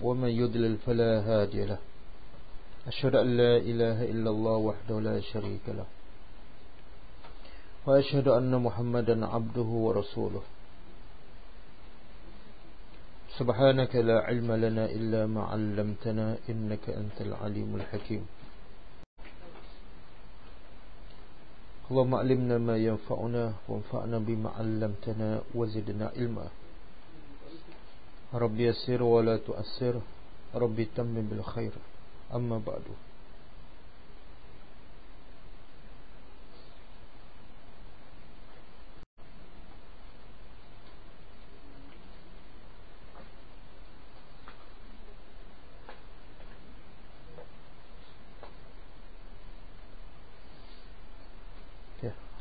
ومن يضلل فلا هادي له. أشهد أن لا إله إلا الله وحده لا شريك له، وأشهد أن محمدا عبده ورسوله. سبحانك لا علم لنا إلا ما علمتنا إنك أنت العليم الحكيم. اللهم علمنا ما ينفعنا وانفعنا بما علمتنا وزدنا علما. ربي يسر ولا تؤسر، ربي تمم بالخير. أما بعد.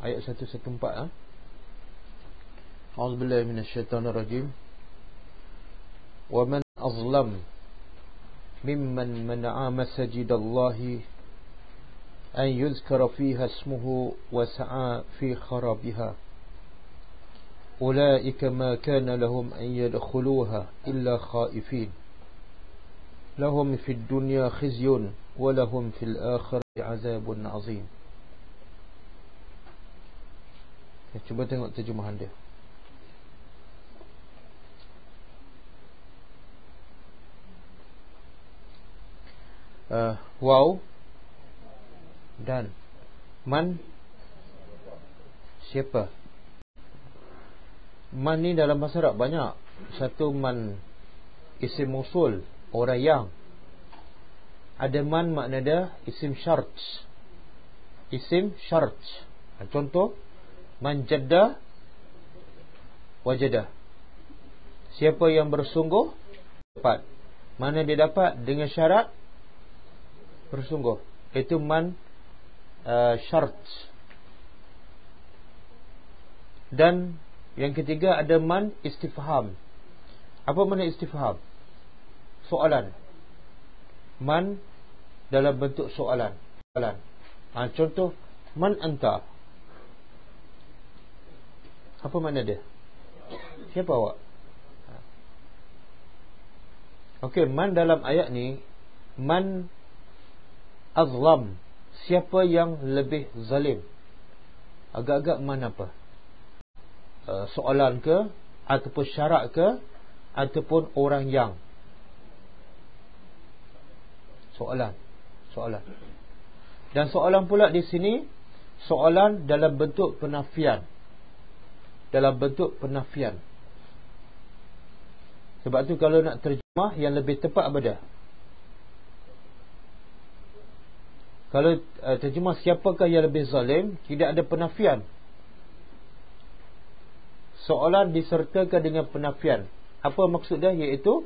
Ayat 114. A'udzubillahi minasyaitonirrajim. Wa man azlam mimman mana'a masajidallahi an yuzkara fiha ismuhu wa sa'a fi kharabiha. Ulaika ma kana lahum an yadkhuluha illa khaifin. Lahum fid dunya khizyun wa lahum fil akhirati 'adzabun 'adzim. Cuba tengok terjemahan dia. Waw dan man. Siapa? Man ni dalam bahasa Arab banyak. Satu man isim mausul, orang yang. Ada man makna dia isim syart. Isim syart. Contoh, man jadda wajadah. Siapa yang bersungguh dapat. Mana dia dapat? Dengan syarat bersungguh. Itu man syarat. Dan yang ketiga ada man istifham. Apa makna istifham? Soalan. Man dalam bentuk soalan. Contoh, man anta. Apa makna dia? Siapa awak? Okey, man dalam ayat ni, man azlam, siapa yang lebih zalim. Agak-agak man apa? Soalan ke, ataupun syarat ke, ataupun orang yang. Soalan. Dan soalan pula di sini, soalan dalam bentuk penafian. Sebab tu kalau nak terjemah yang lebih tepat apa dia? Kalau terjemah siapakah yang lebih zalim, tidak ada penafian. Soalan disertakan dengan penafian. Apa maksud dia? Iaitu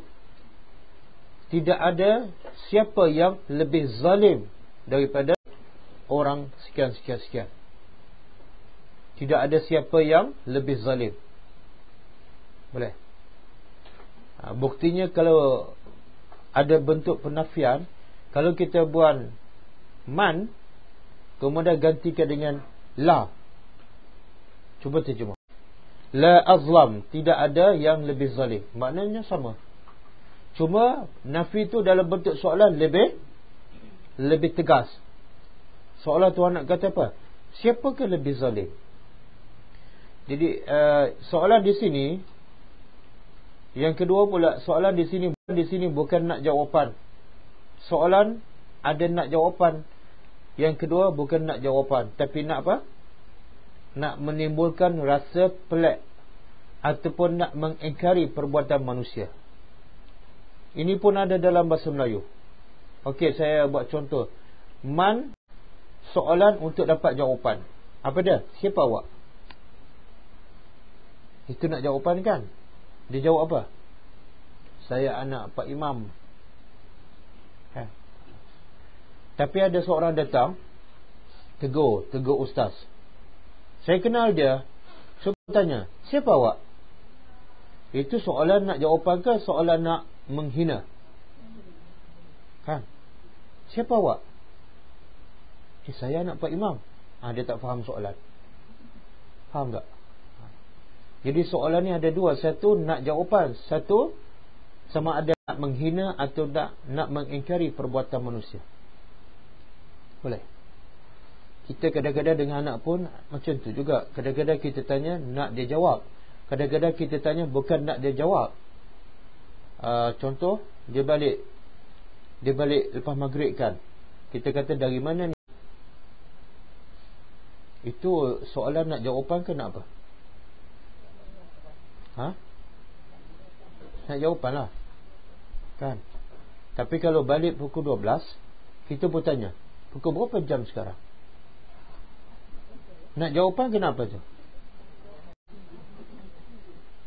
tidak ada siapa yang lebih zalim daripada orang sekian. Tidak ada siapa yang lebih zalim. Boleh? Buktinya kalau ada bentuk penafian, kalau kita buat man, kemudian gantikan dengan la. Cuba terjemah. La azlam, tidak ada yang lebih zalim. Maknanya sama. Cuma nafi tu dalam bentuk soalan lebih tegas. Soalan Tuhan nak kata apa? Siapakah lebih zalim? Jadi soalan di sini, yang kedua pula, soalan di sini bukan nak jawapan. Soalan ada nak jawapan. Yang kedua bukan nak jawapan, tapi nak apa? Nak menimbulkan rasa pelik ataupun nak mengingkari perbuatan manusia. Ini pun ada dalam bahasa Melayu. Okey, saya buat contoh. Man, soalan untuk dapat jawapan. Apa dia? Siapa awak? Itu nak jawapan kan? Dia jawab apa? Saya anak Pak Imam. Tapi ada seorang datang, tegur ustaz. Saya kenal dia. So tanya, siapa awak? Itu soalan nak jawapan ke soalan nak menghina? Kan? Siapa awak? Saya anak Pak Imam. Dia tak faham soalan. Faham tak? Jadi soalan ni ada dua. Satu nak jawapan, satu sama ada nak menghina atau nak mengingkari perbuatan manusia. Boleh. Kita kadang-kadang dengan anak pun macam tu juga. Kadang-kadang kita tanya, nak dia jawab. Kadang-kadang kita tanya, bukan nak dia jawab. Contoh, dia balik lepas maghrib kan. Kita kata, dari mana ni? Itu soalan nak jawapan ke nak apa? Nak jawapan lah kan. Tapi kalau balik pukul 12, kita pun tanya, pukul berapa jam sekarang? Nak jawapan kenapa tu?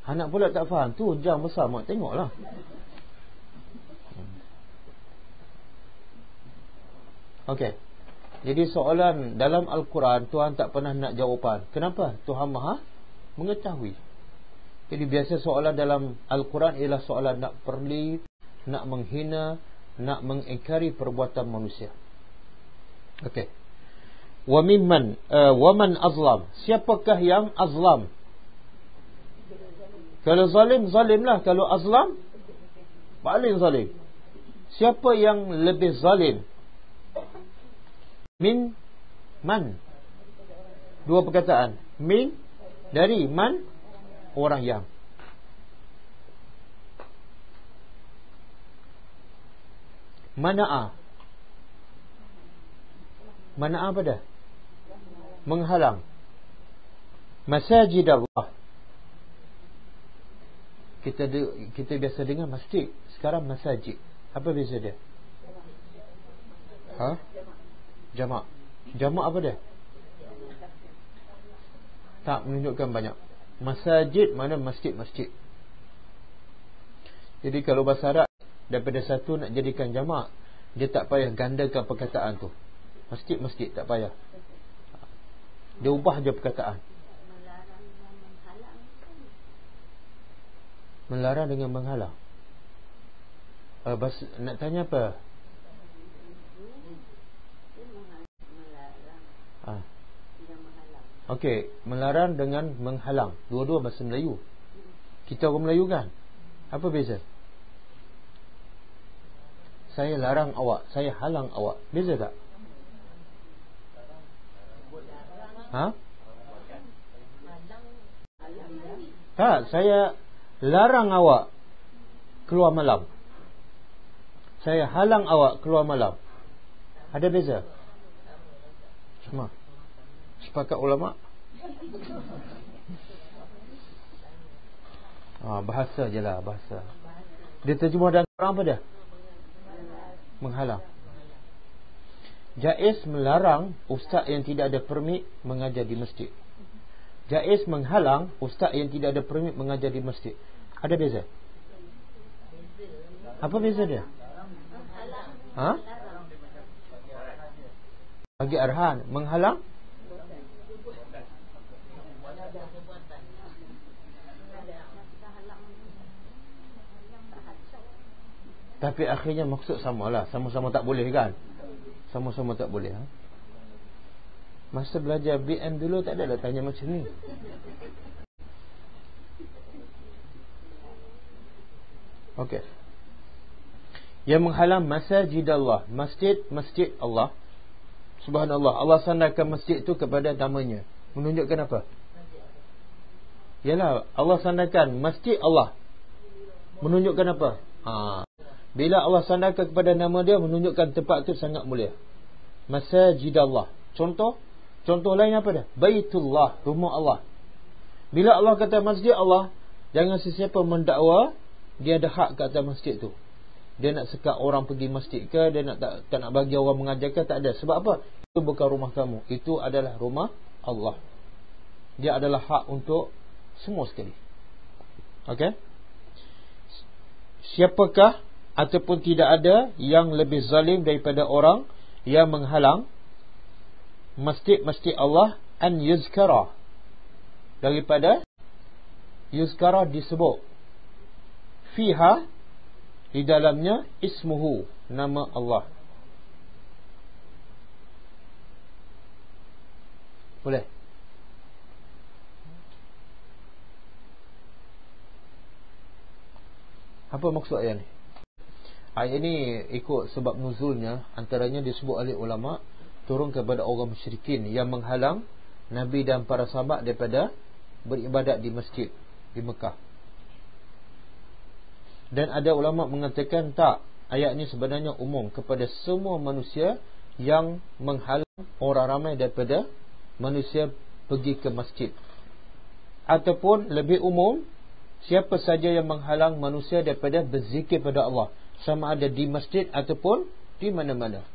Anak pula tak faham. Tu jam besar, mak tengoklah. Okey. Jadi soalan dalam Al-Quran, Tuhan tak pernah nak jawapan. Kenapa? Tuhan Maha mengetahui. Jadi biasa soalan dalam Al-Quran ialah soalan nak perli, nak menghina, nak mengingkari perbuatan manusia. Okey. Wa man azlam. Siapakah yang azlam? Kalau zalim, zalimlah. Kalau azlam, paling zalim. Siapa yang lebih zalim? Min, man. Dua perkataan. Min, dari, man, orang yang. Mana'a. Mana'a apa dah? Menghalang. Masajid Allah. Kita biasa dengar masjid. Sekarang masajid. Apa beza dia? Jamak. Jamak apa dia? Tak menunjukkan banyak. Masajid mana masjid-masjid. Jadi kalau bahasa Arab, daripada satu nak jadikan jamak, dia tak payah gandakan perkataan tu. Masjid-masjid tak payah. Dia ubah je perkataan. Melarang dengan menghalang. Nak tanya apa? Okey, melarang dengan menghalang. Dua-dua bahasa Melayu. Kita orang Melayu kan? Apa beza? Saya larang awak, saya halang awak. Beza tak? Tak, saya larang awak keluar malam. Saya halang awak keluar malam. Ada beza? Cuma sepakat ulama. Bahasa je lah, bahasa. Dia terjemah dalam Quran apa dia? Menghalang. Jaiz melarang ustaz yang tidak ada permit mengajar di masjid. Jaiz menghalang ustaz yang tidak ada permit mengajar di masjid. Ada beza? Apa beza dia? Bagi arahan. Menghalang? Tapi akhirnya maksud samalah. Sama-sama tak boleh kan? Sama-sama tak boleh. Masa belajar BM dulu tak ada tanya macam ni. Okey. Yang menghalang masjid Allah, masjid Allah. Subhanallah, Allah sandarkan masjid tu kepada namanya. Menunjukkan apa? Yalah, Allah sandarkan masjid Allah. Menunjukkan apa? Bila Allah sandarkan kepada nama dia, menunjukkan tempat itu sangat mulia. Masjid Allah. Contoh lain apa dah? Baitullah, rumah Allah. Bila Allah kata masjid Allah, jangan sesiapa mendakwa dia ada hak ke atas masjid tu. Dia nak sekat orang pergi masjid ke, dia tak nak bagi orang mengajar ke, tak ada. Sebab apa? Itu bukan rumah kamu. Itu adalah rumah Allah. Dia adalah hak untuk semua sekali. Okey? Siapakah ataupun tidak ada yang lebih zalim daripada orang yang menghalang masjid-masjid Allah an yuzkara, daripada yuzkara disebut fiha, di dalamnya ismuhu, nama Allah. Boleh? Apa maksud ayat ni? Ayat ini ikut sebab nuzulnya, antaranya disebut oleh ulama, turun kepada orang musyrikin yang menghalang Nabi dan para sahabat daripada beribadat di masjid di Mekah. Dan ada ulama mengatakan tak, ayat ini sebenarnya umum kepada semua manusia yang menghalang orang ramai daripada manusia pergi ke masjid. Ataupun lebih umum, siapa saja yang menghalang manusia daripada berzikir pada Allah, sama ada di masjid ataupun di mana-mana.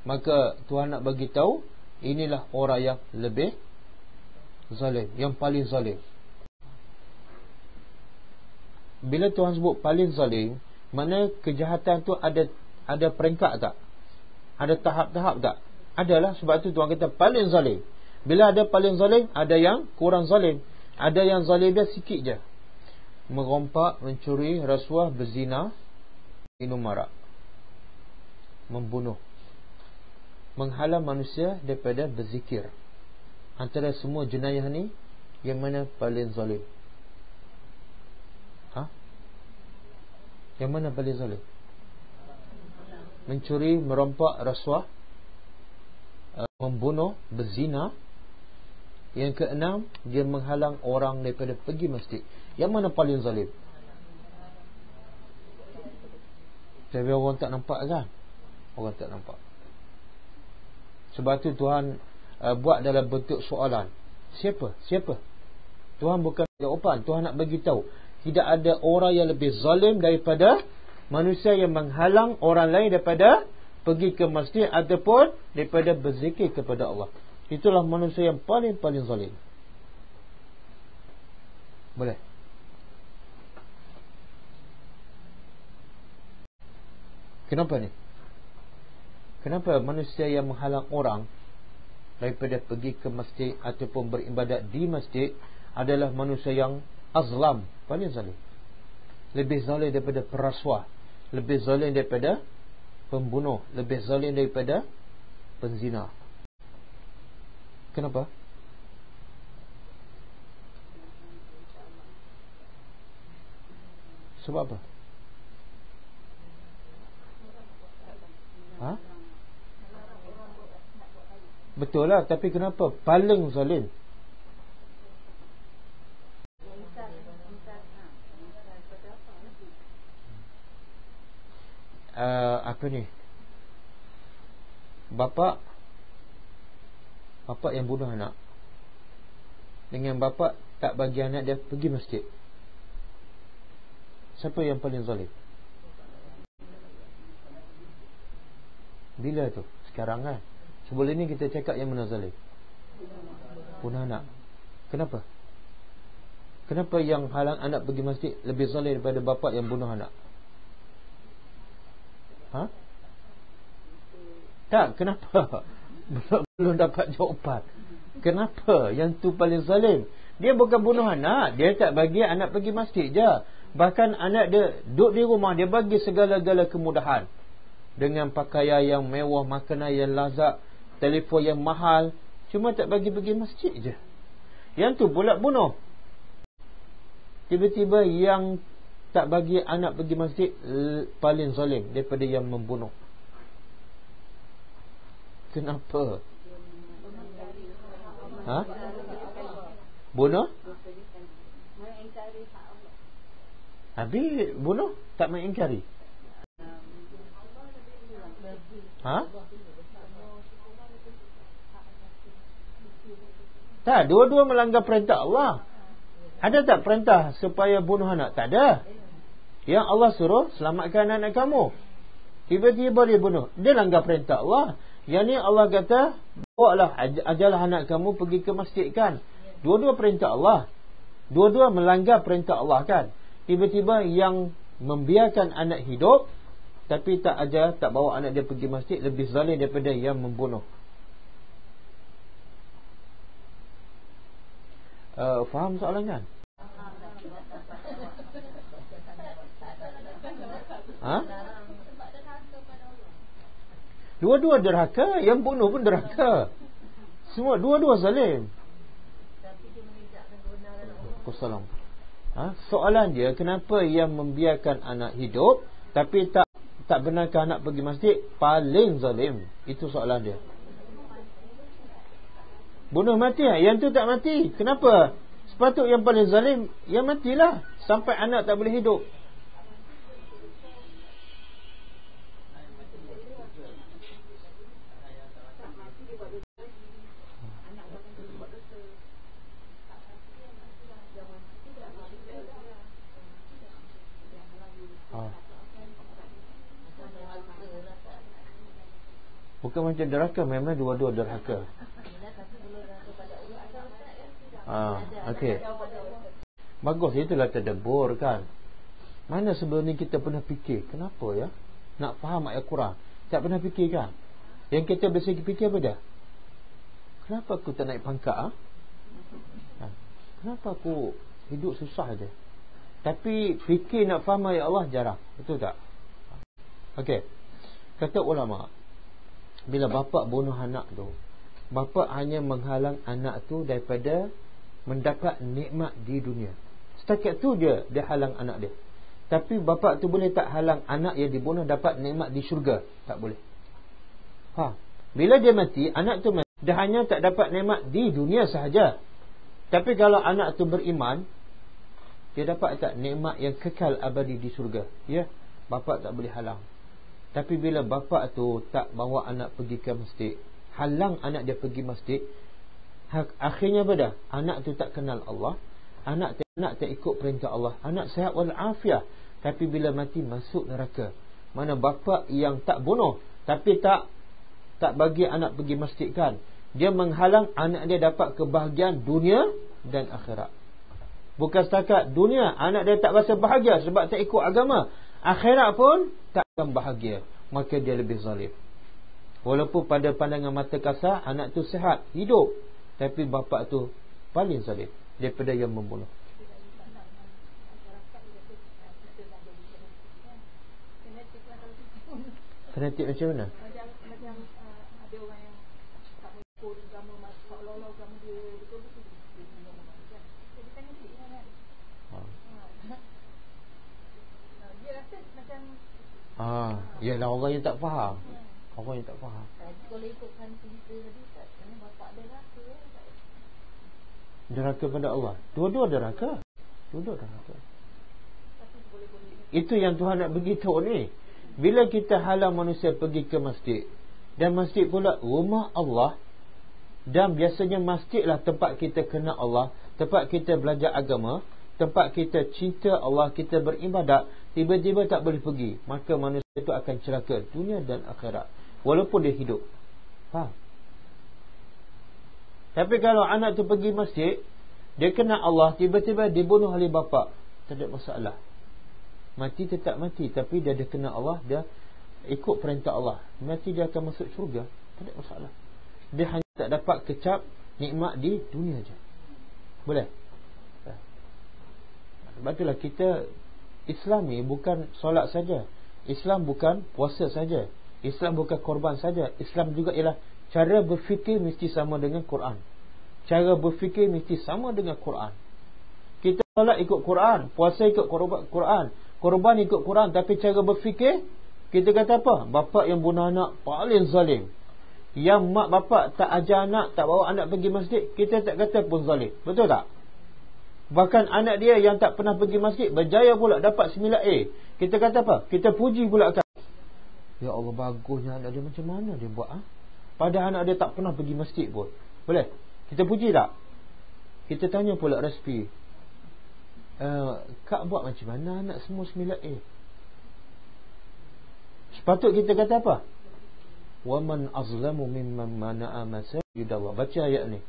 Maka Tuhan nak bagi tahu, inilah orang yang lebih zalim, yang paling zalim. Bila Tuhan sebut paling zalim, mana kejahatan tu ada peringkat tak? Ada tahap-tahap tak? Adalah, sebab tu Tuhan kata paling zalim. Bila ada paling zalim, ada yang kurang zalim. Ada yang zalim dia sikit je. Merompak, mencuri, rasuah, berzina, minum arak, membunuh, menghalang manusia daripada berzikir. Antara semua jenayah ni, yang mana paling zalim? Yang mana paling zalim? Mencuri, merompak, rasuah, membunuh, berzina. Yang keenam, dia menghalang orang daripada pergi masjid. Yang mana paling zalim? Tapi orang tak nampak kan? Orang tak nampak. Sebab tu Tuhan buat dalam bentuk soalan. Siapa? Siapa? Tuhan bukan jawapan. Tuhan nak bagi tahu, tidak ada orang yang lebih zalim daripada manusia yang menghalang orang lain daripada pergi ke masjid ataupun daripada berzikir kepada Allah. Itulah manusia yang paling-paling zalim. Boleh? Kenapa ni? Kenapa manusia yang menghalang orang daripada pergi ke masjid ataupun beribadat di masjid adalah manusia yang azlam, paling zalim. Lebih zalim daripada perasuah, lebih zalim daripada pembunuh, lebih zalim daripada penzina. Kenapa? Sebab apa? Betul lah, tapi kenapa paling zalim? Apa ni? Bapa yang bunuh anak, dengan bapa tak bagi anak dia pergi masjid. Siapa yang paling zalim? Bila tu? Sekarang kan? Sebelum ni kita cakap yang mana zalim? Bunuh anak. Kenapa? Kenapa yang halang anak pergi masjid lebih zalim daripada bapa yang bunuh anak? Tak, kenapa? Belum dapat jawapan. Kenapa yang tu paling zalim? Dia bukan bunuh anak, dia tak bagi anak pergi masjid je. Bahkan anak dia duduk di rumah, dia bagi segala-gala kemudahan, dengan pakaian yang mewah, makanan yang lazat, telefon yang mahal, cuma tak bagi pergi masjid je. Yang tu pula bunuh. Tiba-tiba yang tak bagi anak pergi masjid paling zalim daripada yang membunuh. Kenapa? Bunuh? Habis bunuh tak mengingkari. Tak, dua-dua melanggar perintah Allah. Ada tak perintah supaya bunuh anak? Tak ada. Yang Allah suruh selamatkan anak kamu, tiba-tiba dia bunuh, dia langgar perintah Allah. Yang ni Allah kata, bawalah, ajarlah anak kamu pergi ke masjid kan. Dua-dua perintah Allah, dua-dua melanggar perintah Allah kan. Tiba-tiba yang membiarkan anak hidup tapi tak ajar, tak bawa anak dia pergi masjid, lebih zalim daripada yang membunuh. Faham soalan kan? Dua-dua derhaka, yang bunuh pun derhaka. Semua dua-dua zalim. Wassalam. Soalan dia, kenapa yang membiarkan anak hidup tapi tak benarkan anak pergi masjid? Paling zalim. Itu soalan dia. Bunuh mati yang tu tak mati. Kenapa? Sepatut yang paling zalim yang matilah, sampai anak tak boleh hidup. Bukan macam derhaka, memang dua-dua derhaka. Okey. Bagus, itulah tadabbur kan. Mana sebelum ni kita pernah fikir, kenapa ya nak faham ayat Quran? Tak pernah fikir kan? Yang kita biasa fikir apa dia? Kenapa aku tak naik pangkat? Kenapa aku hidup susah je? Tapi fikir nak faham ayat Allah jarang. Betul tak? Okey. Kata ulama, bila bapa bunuh anak tu, bapa hanya menghalang anak tu daripada mendapat nikmat di dunia. Setakat tu dia halang anak dia. Tapi bapa tu boleh tak halang anak yang dibunuh dapat nikmat di syurga? Tak boleh. Bila dia mati, anak tu mati, dia hanya tak dapat nikmat di dunia sahaja. Tapi kalau anak tu beriman, dia dapat tak nikmat yang kekal abadi di syurga. Ya, bapa tak boleh halang. Tapi bila bapa tu tak bawa anak pergi ke masjid, halang anak dia pergi masjid, akhirnya apa dah? Anak tu tak kenal Allah, anak tak ikut perintah Allah, anak sihat walafiat, tapi bila mati masuk neraka. Mana bapa yang tak bunuh tapi tak bagi anak pergi masjid kan, dia menghalang anak dia dapat kebahagiaan dunia dan akhirat. Bukan setakat dunia, anak dia tak rasa bahagia sebab tak ikut agama, akhirat pun tak akan bahagia. Maka dia lebih zalim. Walaupun pada pandangan mata kasar anak tu sihat, hidup, tapi bapa tu paling zalim daripada yang membunuh. Fanatik macam mana? Macam ada orang yang tak mengikut agama, seolah-olah agama dia betul-betul dia tanya sikit kan. Dia rasa macam ialah orang yang tak faham. Orang yang tak faham. Kalau ikutkan cerita tadi, tak bapak dia rasa derhaka pada Allah. Dua-dua derhaka. Itu yang Tuhan nak beritahu ni. Bila kita halang manusia pergi ke masjid, dan masjid pula rumah Allah, dan biasanya masjidlah tempat kita kenal Allah, tempat kita belajar agama, tempat kita cinta Allah, kita beribadat, tiba-tiba tak boleh pergi, maka manusia itu akan celaka dunia dan akhirat walaupun dia hidup. Tapi kalau anak tu pergi masjid, dia kenal Allah, tiba-tiba dibunuh oleh bapa, tak ada masalah. Mati tetap mati, tapi dia kenal Allah, dia ikut perintah Allah, mati dia akan masuk syurga, tak ada masalah. Dia hanya tak dapat kecap nikmat di dunia je. Boleh? Sebab itulah kita, Islam ni bukan solat saja, Islam bukan puasa saja, Islam bukan korban saja. Islam juga ialah cara berfikir mesti sama dengan Quran. Cara berfikir mesti sama dengan Quran. Kita solat ikut Quran, puasa ikut Quran, korban ikut Quran, tapi cara berfikir kita kata apa? Bapa yang bunuh anak paling zalim. Yang mak bapak tak ajar anak, tak bawa anak pergi masjid, kita tak kata pun zalim. Betul tak? Bahkan anak dia yang tak pernah pergi masjid berjaya pula dapat 9A, kita kata apa? Kita puji pula kan. Ya Allah, bagusnya anak dia, macam mana dia buat? Padahal anak dia tak pernah pergi masjid pun. Boleh? Kita puji tak? Kita tanya pula resipi, Kak buat macam mana anak semua 9A? Sepatut kita kata apa? Wa man azlamu mimman mana'a masajidallah. Baca ayat ni.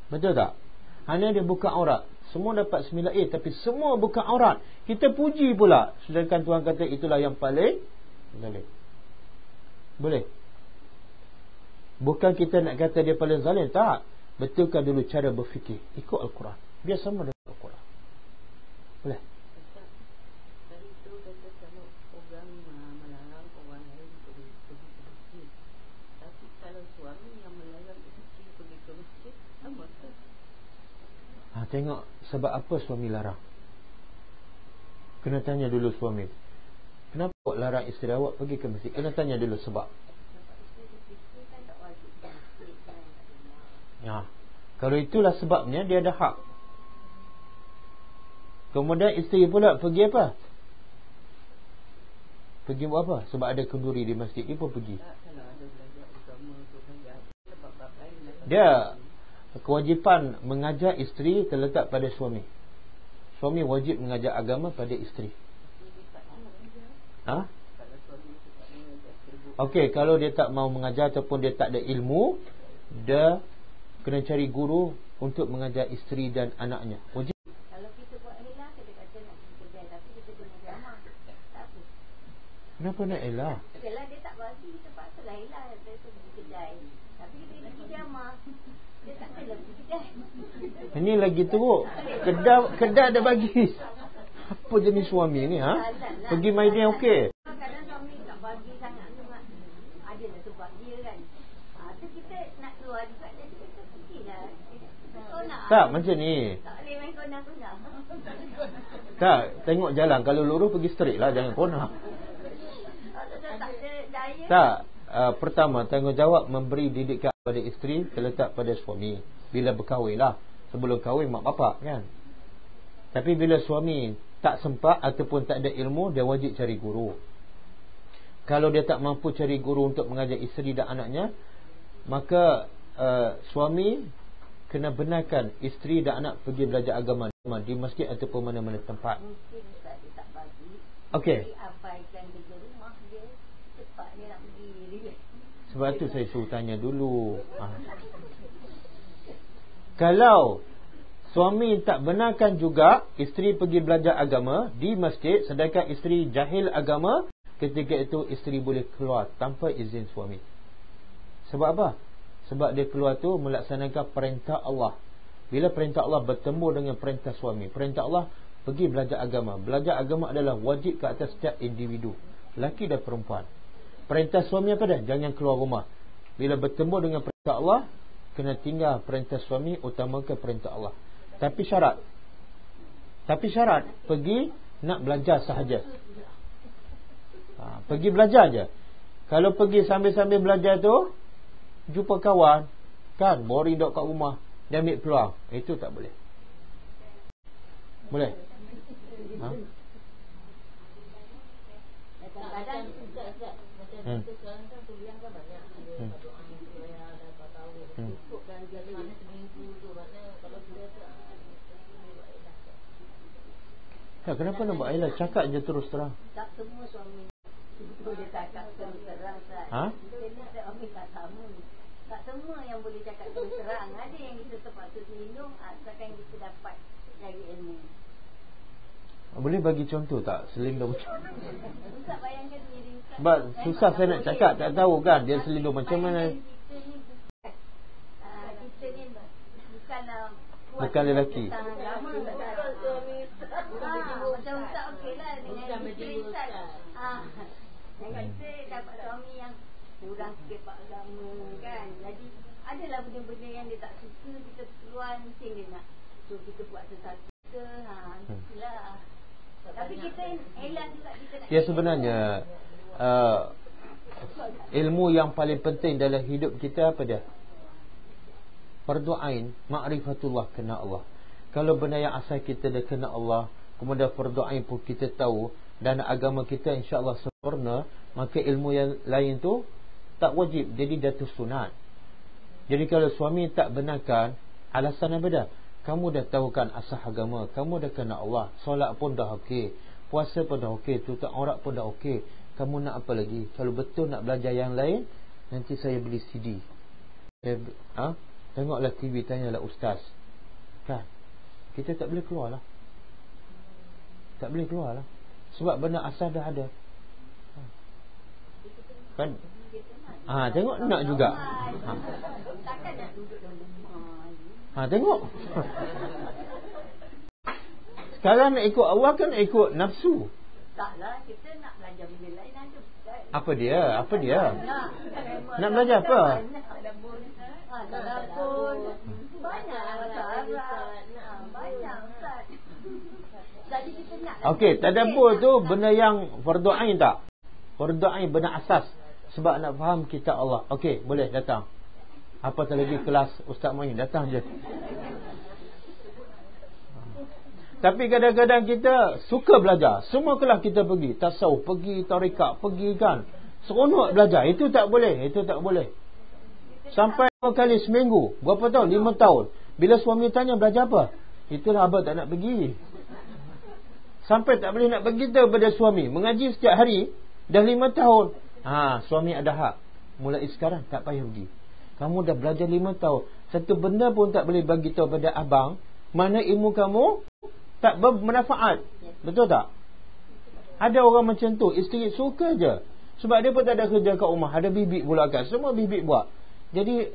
Betul tak? Hanya dia buka aurat, semua dapat 9A, tapi semua buka aurat, kita puji pula, sedangkan Tuhan kata itulah yang paling zalim. Boleh? Bukan kita nak kata dia paling zalim, tak. Betulkan dulu cara berfikir, ikut Al-Quran, biar sama dengan Al-Quran. Boleh? Tadi tu kata kalau orang melarang orang lain pergi ke masjid, tapi kalau suami yang melarang isteri pergi ke masjid, sama ke? Tengok sebab apa suami larang? Kena tanya dulu suami, kenapa awak larang isteri awak pergi ke masjid? Kena tanya dulu sebab. Ya, kalau itulah sebabnya, dia ada hak. Kemudian isteri pula pergi apa? Pergi buat apa? Sebab ada kenduri di masjid, dia pun pergi. Dia kewajipan mengajar isteri terletak pada suami. Suami wajib mengajar agama pada isteri. Okey, kalau dia tak mau mengajar ataupun dia tak ada ilmu, dia kena cari guru untuk mengajar isteri dan anaknya. Wajib. Kalau kita buat elah, kita kata nak pergi kedai, tapi kita kena jamah. Tak apa. Kenapa nak elah? Yalah, dia tak bagi, kita paksalah elah. Dia tu pergi kedai, tapi kita nak pergi jamah. Dia tak kena pergi kedai. Ini lagi teruk. Kedai ada bagi. Apa jenis suami ni, ha? Pergi main dia okey. Kadang suami tak bagi sangat tu, adalah sebab dia kan. Tu kita nak keluar juga, jadi kita pergilah. Tak, macam ni. Tak boleh main konah-konah. Tak, tengok jalan. Kalau lurus pergi straight lah, jangan konah. Tak, pertama tanggungjawab memberi didikan pada isteri terletak pada suami. Bila berkahwin lah. Sebelum kahwin mak bapak kan. Tapi bila suami tak sempat ataupun tak ada ilmu, dia wajib cari guru. Kalau dia tak mampu cari guru untuk mengajar isteri dan anaknya, maka suami kena benarkan isteri dan anak pergi belajar agama di masjid ataupun mana-mana tempat. Mungkin Ustaz dia tak bagi. Okey. Dia abaikan kerja rumah dia. Cepat dia nak pergi. Sebab tu saya suruh tanya dulu. Kalau suami tak benarkan juga isteri pergi belajar agama di masjid, sedangkan isteri jahil agama, ketika itu isteri boleh keluar tanpa izin suami. Sebab apa? Sebab dia keluar tu melaksanakan perintah Allah. Bila perintah Allah bertemu dengan perintah suami, perintah Allah pergi belajar agama. Belajar agama adalah wajib ke atas setiap individu, lelaki dan perempuan. Perintah suami apa dah? Jangan keluar rumah. Bila bertemu dengan perintah Allah, kena tinggal perintah suami, utamakan perintah Allah. Tapi syarat, pergi nak belajar sahaja. Pergi belajar je. Kalau pergi sambil-sambil belajar tu, jumpa kawan, kan boring duduk kat rumah, dia ambil peluang, itu tak boleh. Boleh? Kadang-kadang macam kita sekarang kan kuliah kan banyak. Ada doa yang kuliah dah 4 tahun. Cukup kan jadi mana seminggu tu. Maknanya kalau kuliah tu Kenapa nak buat Ayla? Cakap je terus terang. tak semua suami boleh cakap terus terang. Suami tak sama. Tak semua yang boleh cakap terus terang. Ada yang kita terpaksa selindung asalkan kita dapat dari ilmu. Boleh bagi contoh tak? Selindung macam Ustaz bayangkan diri Ustaz. Sebab susah saya nak cakap, tak tahu kan dia selindung macam mana. Kita ni bukanlah Bukan lelaki. Macam Ustaz okey lah dengan isteri Ustaz. Yang kita dapat suami yang kurang sikit pak agama kan. Jadi adalah benda-benda yang dia tak suka, kita keluar mesti dia nak suruh kita buat sesuatu ke. Itulah. Tapi kita elak juga kita nak. Ya sebenarnya ilmu yang paling penting dalam hidup kita apa dia? Fardu ain, ma'rifatullah, kena Allah. Kalau benda yang asal kita dah kena Allah, kemudian fardu ain pun kita tahu dan agama kita insya-Allah sempurna, maka ilmu yang lain tu tak wajib, jadi jatuh sunat. Jadi kalau suami tak benarkan, alasan apa dah? Kamu dah tahu kan asal agama, kamu dah kena Allah, solat pun dah okey, puasa pun dah okey, tutup aurat pun dah okey, kamu nak apa lagi? Kalau betul nak belajar yang lain, nanti saya beli CD. Tengoklah TV, tanyalah ustaz. Kan? Kita tak boleh keluar lah. Tak boleh keluar lah. Sebab benda asal dah ada. Kan? Tengok nak juga. Takkan nak duduk dalam rumah. Tengok. Sekarang nak ikut Allah kan nak ikut nafsu. Taklah, kita nak belajar benda lain ada. Apa dia? Nak belajar apa? Banyak masalah. Banyak. kita nak. Okey, tadabbur tu benda yang fardu ain tak? Fardu ain benda asas sebab nak faham kitab Allah. Okey, boleh datang. Apatah lagi kelas Ustaz Muin, datang je. Tapi kadang-kadang kita suka belajar. Semua kelas kita pergi, tasawuf, pergi tarekat, pergi kan. Seronok belajar. Itu tak boleh, itu tak boleh. Sampai 2 kali seminggu, berapa tahun? 5 tahun. Bila suami tanya belajar apa? Itulah abang tak nak pergi. Sampai tak boleh nak pergi kepada suami. Mengaji setiap hari dah 5 tahun. Suami ada hak. Mulai sekarang tak payah pergi. Kamu dah belajar 5 tahun. Satu benda pun tak boleh bagi tahu pada abang. Mana ilmu kamu tak bermanfaat. Betul tak? Ada orang macam tu. Isteri suka je. Sebab dia pun tak ada kerja kat rumah. Ada bibik pula kan. Semua bibik buat. Jadi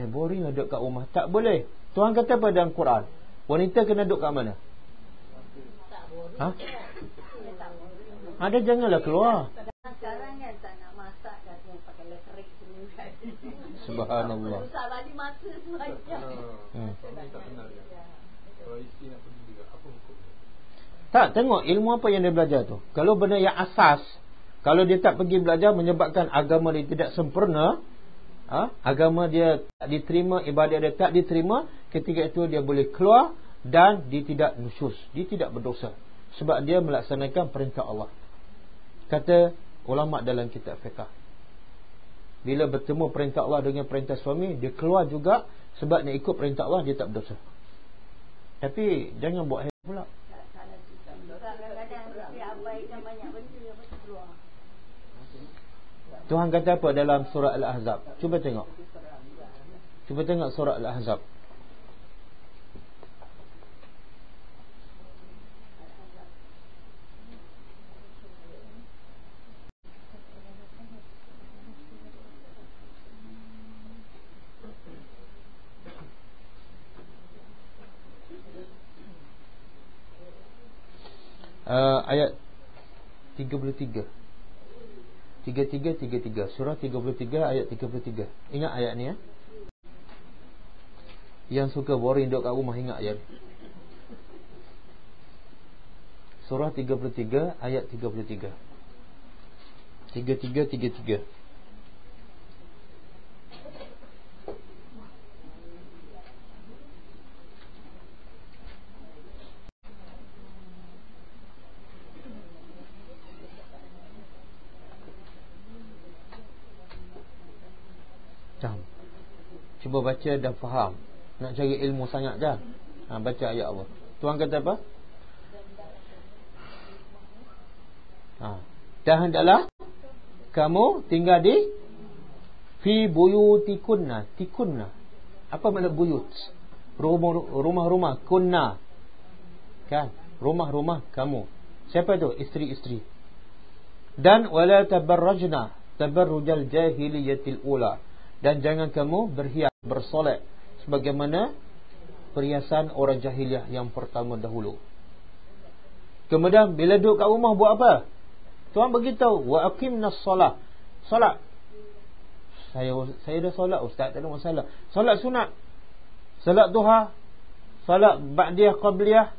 boring duduk kat rumah. Tak boleh. Tuhan kata pada dalam Quran, wanita kena duduk kat mana? Ada janganlah keluar. Sekarang kan tak nak masak dah pakai elektrik semua kan. Subhanallah. Susah balik masa semacam. Tak, tengok ilmu apa yang dia belajar tu. Kalau benda yang asas, kalau dia tak pergi belajar menyebabkan agama dia tidak sempurna, agama dia tak diterima, ibadat dia tak diterima, ketika itu dia boleh keluar dan dia tidak nusyus, dia tidak berdosa. Sebab dia melaksanakan perintah Allah. Kata ulama dalam kitab fiqh, bila bertemu perintah Allah dengan perintah suami, dia keluar juga. Sebab nak ikut perintah Allah, dia tak berdosa. Tapi jangan buat hal pula. Kadang-kadang dia abaikan banyak benda yang mesti keluar. Tuhan kata apa dalam surah Al-Ahzab? Cuba tengok. Cuba tengok surah Al-Ahzab. Ayat 33. 33. Surah 33 ayat 33. Ingat ayat ni ya. Yang suka boring duduk kat rumah, ingat ayat. Surah 33 ayat 33. 33. Cuba baca dan faham. Nak cari ilmu sangat kan? Baca ayat Allah. Tuhan kata apa? Dan hendaklah kamu tinggal di fi buyutikunna. Tikunna. Apa makna buyut? Rumah-rumah. Kunna. Kan? Rumah-rumah kamu. Siapa tu? Isteri-isteri. Dan wala tabarrajna tabarrujal jahiliyatil ula. Dan jangan kamu berhias, bersolek sebagaimana perhiasan orang jahiliah yang pertama dahulu. Kemudian bila duduk kat rumah buat apa? Tuhan beritahu, wa aqimnas solah. Solat. Saya dah solat ustaz, tak ada masalah. Solat sunat. Solat duha, solat ba'diyah qabliyah,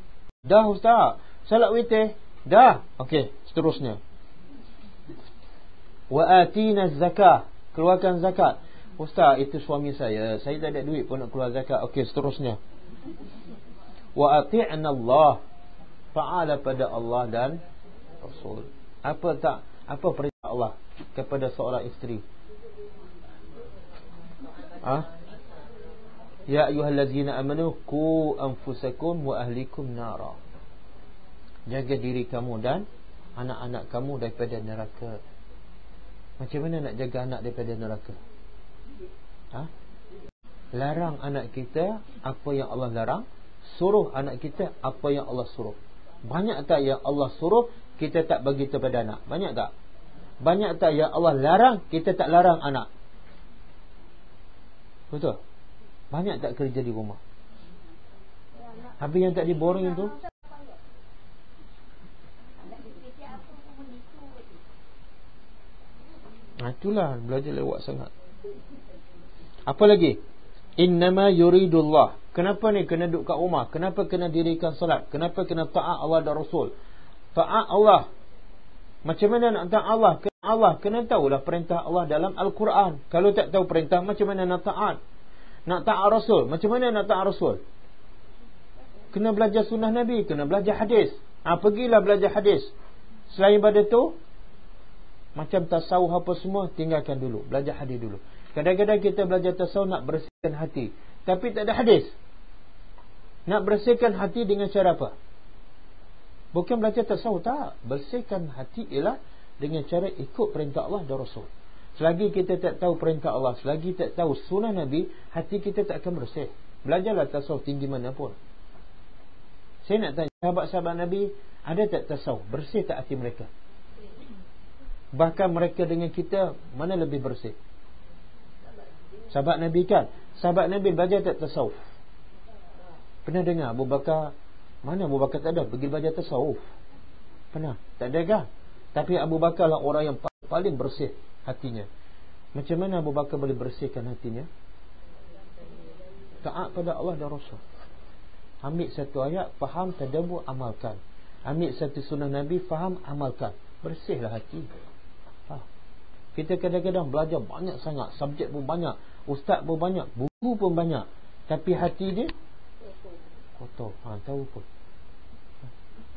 dah ustaz. Solat witir, dah. Okey, seterusnya. Wa atina zakah, keluarkan zakat. Ustaz, itu suami saya tak ada duit pun nak keluar zakat. Okey, seterusnya. Wa ati'na Allah, fa'ala pada Allah dan Rasul. Apa perintah Allah kepada seorang isteri? Ya ayyuhallazina amanu qu anfusakum wa ahlikum nara. Jaga diri kamu dan anak-anak kamu daripada neraka. Macam mana nak jaga anak daripada neraka? Larang anak kita apa yang Allah larang, suruh anak kita apa yang Allah suruh. Banyak tak yang Allah suruh kita tak bagi kepada anak? Banyak tak? Banyak tak yang Allah larang kita tak larang anak? Betul? Banyak tak kerja di rumah? Habis yang tak diboring tu, itulah belajar lewat sangat. Apa lagi? Innama yuridullah. Kenapa ni kena duduk kat rumah? Kenapa kena dirikan solat? Kenapa kena taat Allah dan Rasul? Taat Allah. Macam mana nak taat Allah? Kena tahulah perintah Allah dalam Al-Quran. Kalau tak tahu perintah, macam mana nak taat? Nak taat Rasul, macam mana nak taat Rasul? Kena belajar sunnah Nabi, kena belajar hadis. Pergilah belajar hadis. Selain daripada tu, macam tasawuf apa semua, tinggalkan dulu. Belajar hadis dulu. Kadang-kadang kita belajar tasawuf nak bersihkan hati, tapi tak ada hadis. Nak bersihkan hati dengan cara apa? Bukan belajar tasawuf, tak. Bersihkan hati ialah dengan cara ikut perintah Allah dan Rasul. Selagi kita tak tahu perintah Allah, selagi tak tahu sunnah Nabi, hati kita tak akan bersih. Belajarlah tasawuf tinggi mana pun. Saya nak tanya, sahabat-sahabat Nabi ada tak tasawuf? Bersih tak hati mereka? Bahkan mereka dengan kita, mana lebih bersih? Sahabat Nabi kan? Sahabat Nabi belajar tak tasawuf? Pernah dengar Abu Bakar? Mana Abu Bakar tak ada pergi belajar tasawuf? Pernah? Tak ada kan? Tapi Abu Bakar lah orang yang paling bersih hatinya. Macam mana Abu Bakar boleh bersihkan hatinya? Taat pada Allah dan Rasul. Ambil satu ayat, faham, tadabbur, amalkan. Ambil satu sunnah Nabi, faham, amalkan. Bersihlah hati. Kita kadang-kadang belajar banyak sangat, subjek pun banyak, ustaz pun banyak, buku pun banyak, tapi hati dia kotor. Tahu pun.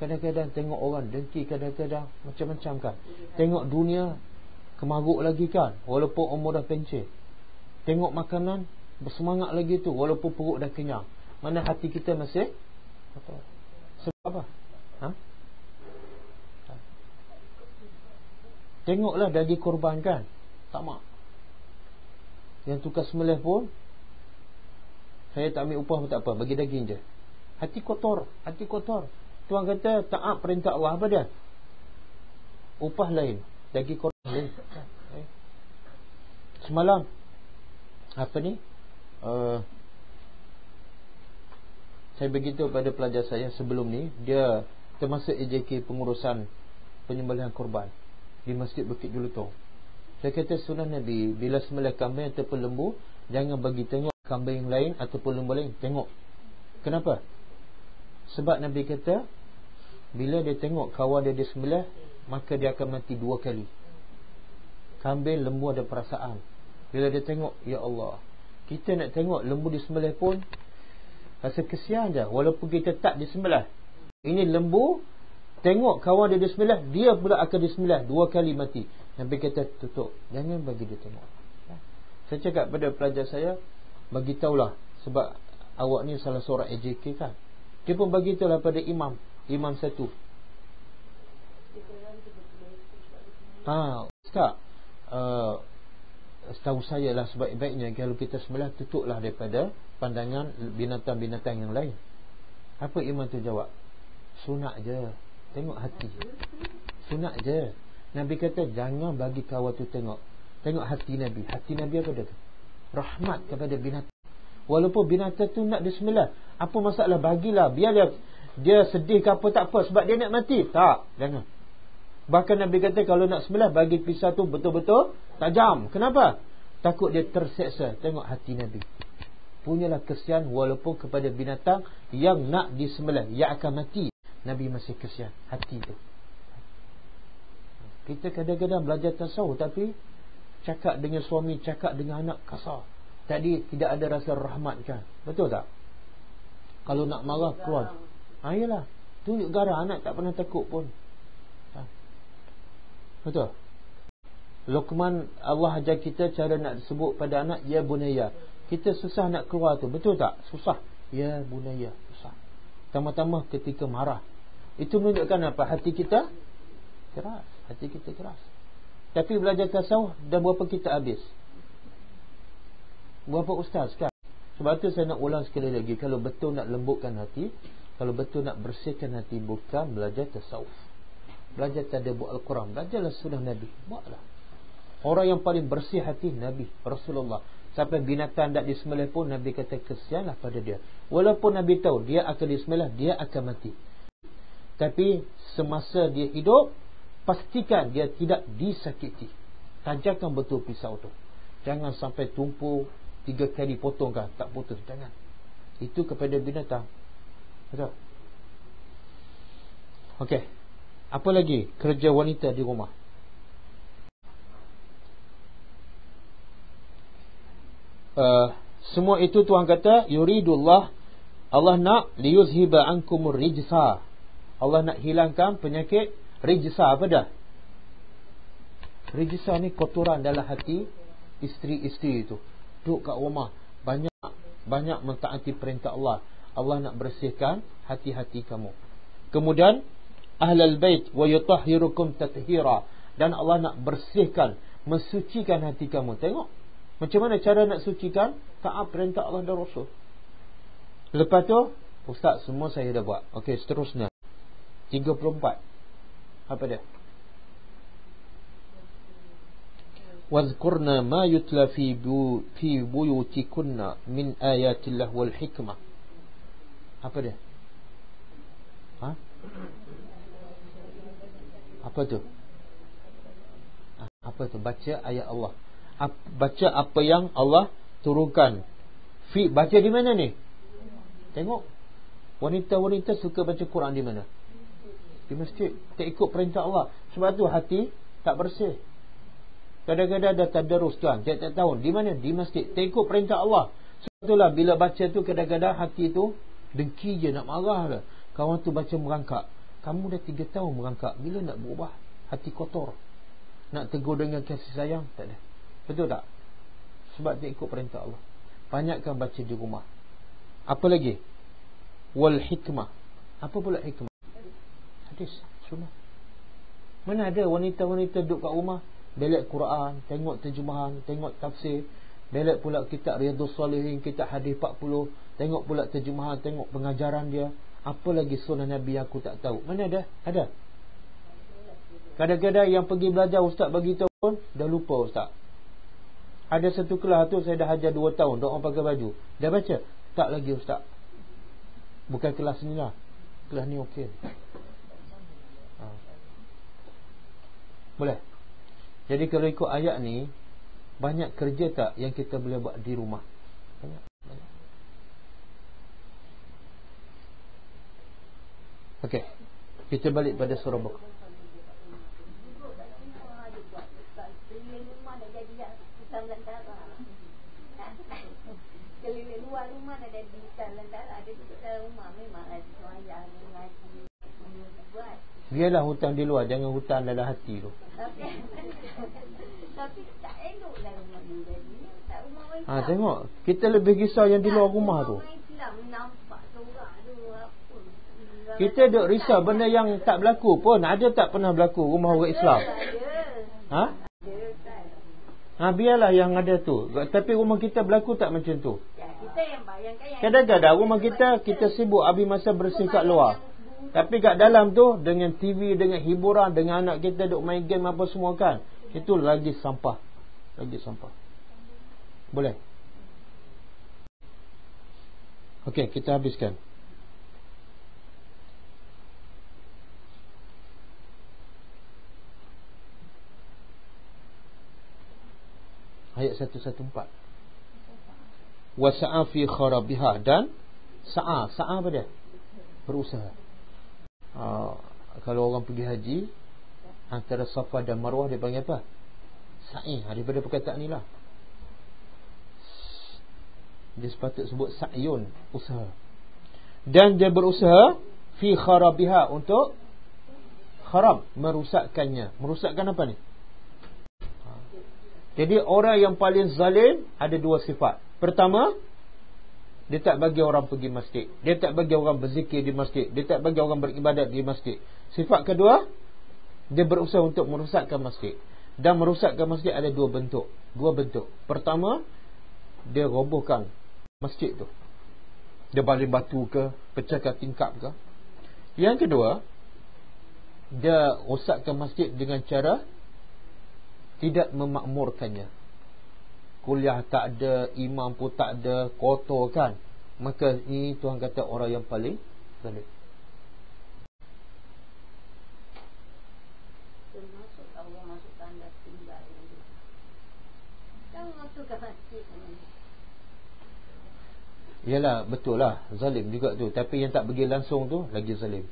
Kadang-kadang tengok orang dengki, kadang-kadang macam-macam kan. Tengok dunia kemaruk lagi kan, walaupun umur dah pencet. Tengok makanan bersemangat lagi tu, walaupun perut dah kenyang. Mana hati kita masih kotor. Sebab apa? Tengoklah daging korban kan, tak mak. Yang tukar sembelih pun, saya tak ambil upah pun tak apa, bagi daging je. Hati kotor, hati kotor. Tuan kata taat perintah Allah, apa dia? Upah lain, daging korban lain. Semalam saya beritahu pada pelajar saya sebelum ni, dia termasuk AJK pengurusan penyembelihan korban di Masjid Bukit Jelutong. Saya kata sunnah Nabi, bila sembelih kambing ataupun lembu, jangan bagi tengok kambing lain ataupun lembu lain. Tengok. Kenapa? Sebab Nabi kata, bila dia tengok kawan dia disembelih, maka dia akan mati 2 kali. Kambing, lembu ada perasaan. Bila dia tengok, ya Allah, kita nak tengok lembu disembelih pun rasa kesian je, walaupun kita tak disembelih. Ini lembu, tengok kawan dia disembelih, dia pula akan disembelih 2 kali mati. Nabi kata tutup, jangan bagi dia tengok. Saya cakap pada pelajar saya, bagi tahulah, sebab awak ni salah seorang AJK kan. Dia pun bagi tahulah pada imam satu. Ustaz, setahu saya lah sebaik-baiknya kalau kita sembelih, tutuplah daripada pandangan binatang-binatang yang lain. Apa imam tu jawab? Sunat je, tengok hati. Sunat je. Nabi kata jangan bagi kawan tu tengok. Tengok hati Nabi. Hati Nabi apa dia tu? Rahmat kepada binatang. Walaupun binatang tu nak disembelih, apa masalah, bagilah. Biar dia sedih ke apa, tak apa, sebab dia nak mati. Tak, jangan. Bahkan Nabi kata kalau nak sembelih, bagi pisau tu betul-betul tajam. Kenapa? Takut dia terseksa. Tengok hati Nabi. Punyalah kesian walaupun kepada binatang yang nak disembelih, yang akan mati, Nabi masih kesian. Hati tu. Kita kadang-kadang belajar tasawuf, tapi cakap dengan suami, cakap dengan anak kasar. Tadi tidak ada rasa rahmat kan? Betul tak? Kalau nak marah, keluar. Yalah, tunjuk garang. Anak tak pernah takut pun. Betul? Luqman, Allah ajar kita cara nak sebut pada anak, ya bunayya. Kita susah nak keluar tu, betul tak? Susah. Ya bunayya, susah. Tambah-tambah ketika marah. Itu menunjukkan apa? Hati kita keras. Hati kita keras. Tapi belajar tasawuf, dah berapa kita habis? Berapa ustaz kan? Sebab tu saya nak ulang sekali lagi, kalau betul nak lembutkan hati, kalau betul nak bersihkan hati, bukan belajar tasawuf. Belajar tadabbur Al-Quran, belajarlah sunnah Nabi. Buatlah. Orang yang paling bersih hati Nabi, Rasulullah. Sampai binatang tak disembelih pun Nabi kata kesianlah pada dia. Walaupun Nabi tahu dia akan disembelih, dia akan mati, tapi semasa dia hidup, pastikan dia tidak disakiti. Tajamkan betul pisau tu. Jangan sampai tumpu 3 kali potongkan, tak putus. Jangan. Itu kepada binatang. Betul? Okey. Apa lagi kerja wanita di rumah? Semua itu Tuhan kata yuridullah, Allah nak liyuzhiba ankumur rijsa. Allah nak hilangkan penyakit rijsa. Apa dah? Rijsa ni kotoran dalam hati isteri-isteri itu. Duduk kat rumah banyak mentaati perintah Allah. Allah nak bersihkan hati-hati kamu. Kemudian ahlal bait wa yutahhirukum tathira, dan Allah nak bersihkan, mensucikan hati kamu. Tengok macam mana cara nak sucikan? Taat perintah Allah dan Rasul. Lepas tu, ustaz, semua saya dah buat. Okey, seterusnya 34. Apa dia? Wazkurna ma yutla fi buyutikunna min ayatillah wal hikmah. Apa dia? Ha? Apa tu? Apa tu? Baca ayat Allah. Baca apa yang Allah turunkan. Baca di mana ni? Tengok, wanita-wanita suka baca Quran di mana? Di masjid. Tak ikut perintah Allah. Sebab tu hati tak bersih. Kadang-kadang dah tadarus tuan, tiap-tiap tahun. Di mana? Di masjid. Tak ikut perintah Allah. Sebab itulah bila baca tu kadang-kadang hati tu dengki je, nak marah lah. Kawan tu baca merangkak. Kamu dah 3 tahun merangkak, bila nak berubah? Hati kotor. Nak tegur dengan kasih sayang? Tak ada. Betul tak? Sebab tak ikut perintah Allah. Banyakkan baca di rumah. Apa lagi? Wal hikmah. Apa pula hikmah? Hadis, sunnah. Mana ada wanita-wanita duduk kat rumah, belak Quran, tengok terjemahan, tengok tafsir, belak pula kitab Riyadhus Salihin, kitab hadis 40, tengok pula terjemahan, tengok pengajaran dia. Apa lagi sunnah Nabi aku tak tahu? Mana ada? Ada. Kadang-kadang yang pergi belajar ustaz bagi tahu pun dah lupa ustaz. Ada satu kelas tu saya dah ajar 2 tahun, tak orang pakai baju. Dah baca? Tak lagi ustaz. Bukan kelas ni lah. Kelas ni okey. Boleh. Jadi kalau ikut ayat ni, banyak kerja tak yang kita boleh buat di rumah? Banyak. Okey. Kita balik pada surah Baqarah. Keliling luar rumah ada di dalam darah, ada duduk dalam rumah, memang ada sembahyang, mengaji, buat. Biarlah hutang di luar, jangan hutang dalam hati tu. Tapi tak elok lah rumah ni jadi. Tak rumah Islam. Tengok, kita lebih risau yang di luar rumah tu. Islam nampak sorak tu apa. Kita duk risau benda yang tak berlaku pun. Ada tak pernah berlaku rumah orang Islam? Ada. Biarlah yang ada tu. Tapi rumah kita berlaku tak macam tu? Ya, kita yang bayangkan yang kadang-kadang rumah kita sibuk habis masa bersih kat luar. Tapi kat dalam tu dengan TV, dengan hiburan, dengan anak kita duk main game apa semua kan. Itu lagi sampah. Lagi sampah. Boleh? Okey, kita habiskan. Ayat 114. Wa sa'a fi kharabiha, dan sa'a apa dia? Berusaha. Kalau orang pergi haji, antara Safa dan Marwah dia panggil apa? Sa'i. Daripada perkataan ni lah. Dia sepatutnya sebut sa'yun, usaha. Dan dia berusaha fi kharabiha, untuk kharab, merusakkannya. Merusakkan apa ni? Jadi orang yang paling zalim ada 2 sifat. Pertama, dia tak bagi orang pergi masjid. Dia tak bagi orang berzikir di masjid. Dia tak bagi orang beribadat di masjid. Sifat kedua, dia berusaha untuk merusakkan masjid. Dan merusakkan masjid ada 2 bentuk. 2 bentuk. Pertama, dia robohkan masjid tu. Dia baling batu ke, pecahkan tingkap ke. Yang kedua, dia rosakkan masjid dengan cara tidak memakmurkannya. Kuliah tak ada, imam pun tak ada, kotor kan. Maka ini Tuhan kata orang yang paling zalim. Termasuk Allah masuk tanda tinggal. Jangan masuk ke masjid. Yalah, betul lah, zalim juga tu. Tapi yang tak pergi langsung tu lagi zalim.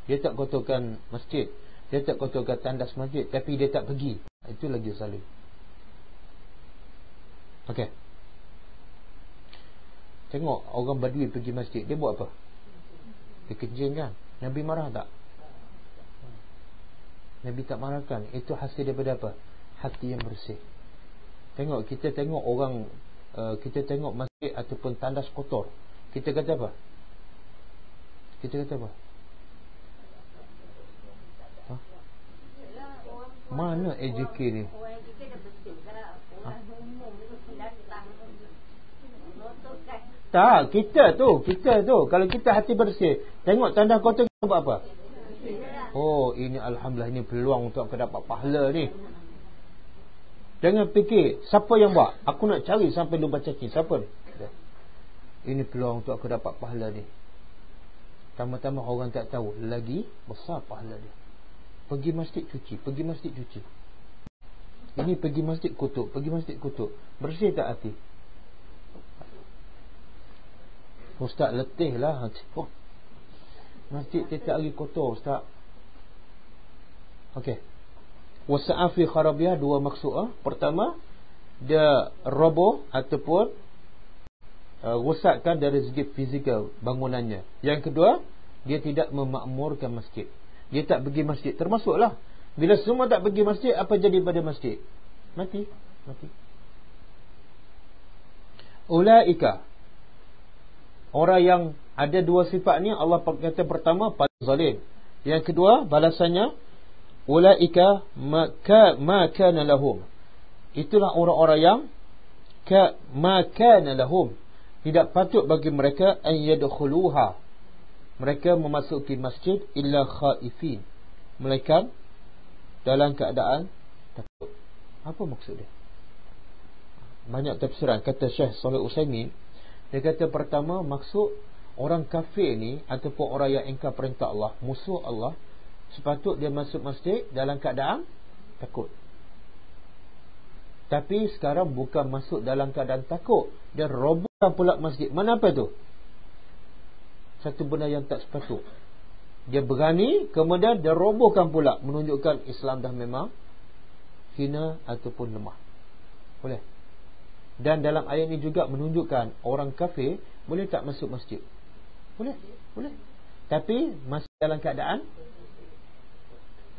Dia tak kotorkan masjid, dia tak kotorkan tandas masjid, tapi dia tak pergi, itu lagi zalim. Okey. Tengok orang Badui pergi masjid, dia buat apa? Dia kencing kan? Nabi marah tak? Nabi tak marahkan. Itu hasil daripada apa? Hati yang bersih. Tengok, kita tengok orang, kita tengok masjid ataupun tandas kotor, kita kata apa? Kita kata apa? Ha? Mana AJK ni? Tak, kita tu kalau kita hati bersih, tengok tanda kotor, kita buat apa? Oh, ini alhamdulillah, ini peluang untuk aku dapat pahala ni. Jangan fikir siapa yang buat, aku nak cari sampai lubang cacing, siapa ni? Ini peluang untuk aku dapat pahala ni. Tama-tama orang tak tahu, lagi besar pahala dia. Pergi masjid cuci, pergi masjid cuci. Ini pergi masjid kutuk, pergi masjid kutuk. Bersih tak hati? Ustaz letih lah. Masjid tiap hari kotor Ustaz. Okey. Wasa'a fi kharabiyah, dua maksud. Pertama, dia roboh ataupun rosakkan dari segi fizikal bangunannya. Yang kedua, dia tidak memakmurkan masjid. Dia tak pergi masjid. Termasuklah, bila semua tak pergi masjid, apa jadi pada masjid? Mati. Ulaika, orang yang ada dua sifat ni, Allah kata pertama pada zalim. Yang kedua balasannya, ulaika ma kana lahum. Itulah orang-orang yang ma kana lahum, tidak patut bagi mereka an yadkhuluha, mereka memasuki masjid illa khaifin, melainkan dalam keadaan takut. Apa maksud dia? Banyak tafsiran. Kata Syekh Shalih Utsaimin, dia kata pertama, maksud orang kafir ni ataupun orang yang ingkar perintah Allah, musuh Allah, sepatut dia masuk masjid dalam keadaan takut. Tapi sekarang bukan masuk dalam keadaan takut, dia robohkan pula masjid. Mana apa tu? Satu benda yang tak sepatut. Dia berani, kemudian dia robohkan pula, menunjukkan Islam dah memang hina ataupun lemah. Boleh. Dan dalam ayat ini juga menunjukkan orang kafir boleh tak masuk masjid? Boleh. Tapi masih dalam keadaan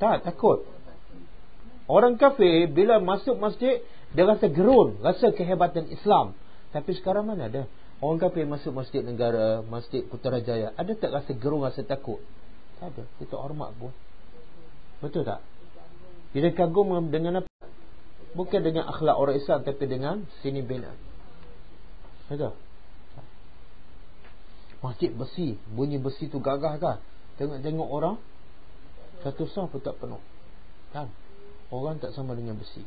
tak takut. Orang kafir bila masuk masjid, dia rasa gerun, rasa kehebatan Islam. Tapi sekarang mana ada orang kafir masuk masjid negara, masjid Putrajaya, ada tak rasa gerun, rasa takut? Tak ada. Kita hormat pun. Betul tak? Dia kagum dengan apa? Bukan dengan akhlak orang Islam, tapi dengan sini bina. Betul? Masjid besi, bunyi besi tu gagah kan? Tengok orang satu sah pun tak penuh kan? Orang tak sama dengan besi.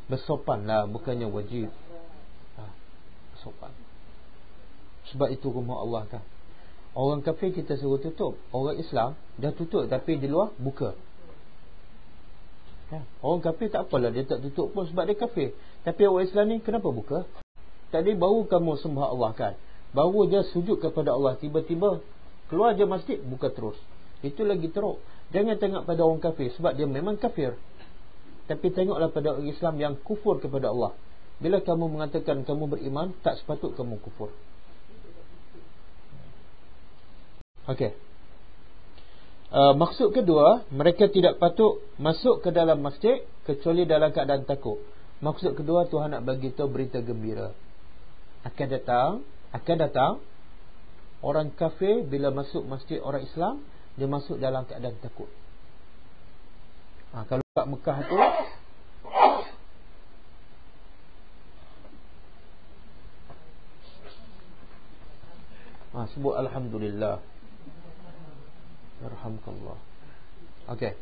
Bersopan lah, bukannya wajib. Bersopan. Sebab itu rumah Allah kan. Orang kafir kita suruh tutup, orang Islam dah tutup, tapi di luar buka. Orang kafir tak apalah, dia tak tutup pun sebab dia kafir. Tapi orang Islam ni kenapa buka? Tadi baru kamu sembah Allah kan, baru je sujud kepada Allah, tiba-tiba keluar je masjid, buka terus. Itu lagi teruk. Jangan tengok pada orang kafir, sebab dia memang kafir. Tapi tengoklah pada orang Islam yang kufur kepada Allah. Bila kamu mengatakan kamu beriman, tak sepatut kamu kufur. Okey. Maksud kedua, mereka tidak patut masuk ke dalam masjid kecuali dalam keadaan takut. Maksud kedua, Tuhan nak bagi tahu berita gembira. Akan datang orang kafir bila masuk masjid orang Islam, dia masuk dalam keadaan takut. Kalau kat Mekah tu, sebut alhamdulillah, yarhamkallah. Okey.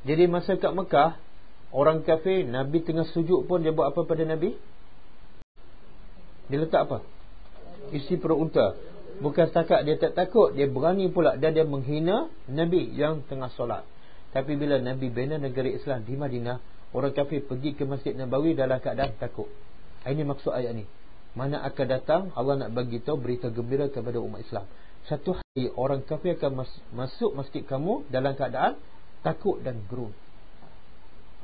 Jadi masa kat Mekah, orang kafir, Nabi tengah sujud pun dia buat apa pada Nabi? Dia letak apa? Isi perut unta. Bukan setakat dia tak takut, dia berani pula, dan dia menghina Nabi yang tengah solat. Tapi bila Nabi bina negeri Islam di Madinah, orang kafir pergi ke Masjid Nabawi dalam keadaan takut. Ini maksud ayat ni. Mana akan datang, Allah nak bagi tahu berita gembira kepada umat Islam. Satu hari orang kafir akan masuk masjid kamu dalam keadaan takut dan gerun.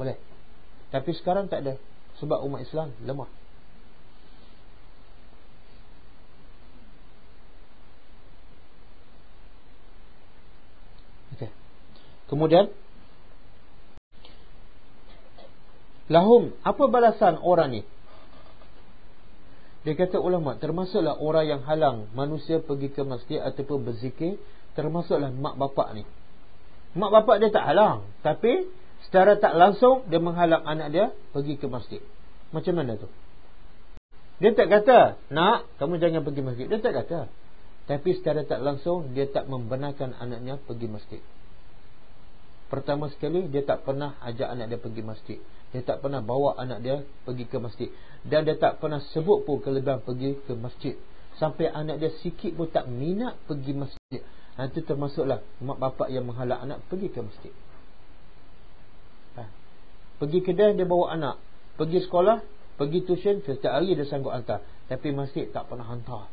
Boleh. Tapi sekarang tak ada. Sebab umat Islam lemah. Okay. Kemudian lahum, apa balasan orang ni? Dia kata ulama, termasuklah orang yang halang manusia pergi ke masjid ataupun berzikir, termasuklah mak bapak ni. Mak bapak dia tak halang, tapi secara tak langsung dia menghalang anak dia pergi ke masjid. Macam mana tu? Dia tak kata, nak, kamu jangan pergi masjid. Dia tak kata. Tapi secara tak langsung dia tak membenarkan anaknya pergi masjid. Pertama sekali, dia tak pernah ajak anak dia pergi masjid. Dia tak pernah bawa anak dia pergi ke masjid. Dan dia tak pernah sebut pun kelebihan pergi ke masjid. Sampai anak dia sikit pun tak minat pergi masjid. Itu termasuklah mak bapak yang menghalang anak pergi ke masjid. Pergi kedai dia bawa anak, pergi sekolah, pergi tuition, setiap hari dia sanggup hantar. Tapi masjid tak pernah hantar.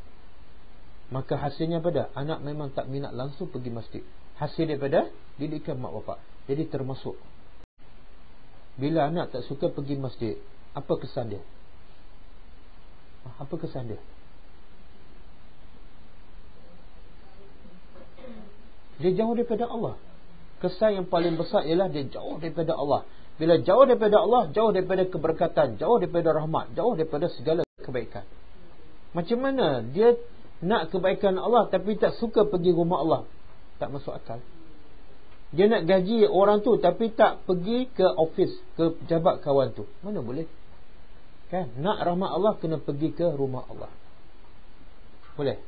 Maka hasilnya pada anak memang tak minat langsung pergi masjid. Hasil daripada didikan mak bapak. Jadi termasuk, bila anak tak suka pergi masjid, apa kesan dia? Apa kesan dia? Dia jauh daripada Allah. Kesan yang paling besar ialah dia jauh daripada Allah. Bila jauh daripada Allah, jauh daripada keberkatan, jauh daripada rahmat, jauh daripada segala kebaikan. Macam mana dia nak kebaikan Allah tapi tak suka pergi rumah Allah? Tak masuk akal. Dia nak gaji orang tu tapi tak pergi ke office, ke pejabat kawan tu. Mana boleh? Kan? Nak rahmat Allah kena pergi ke rumah Allah. Boleh?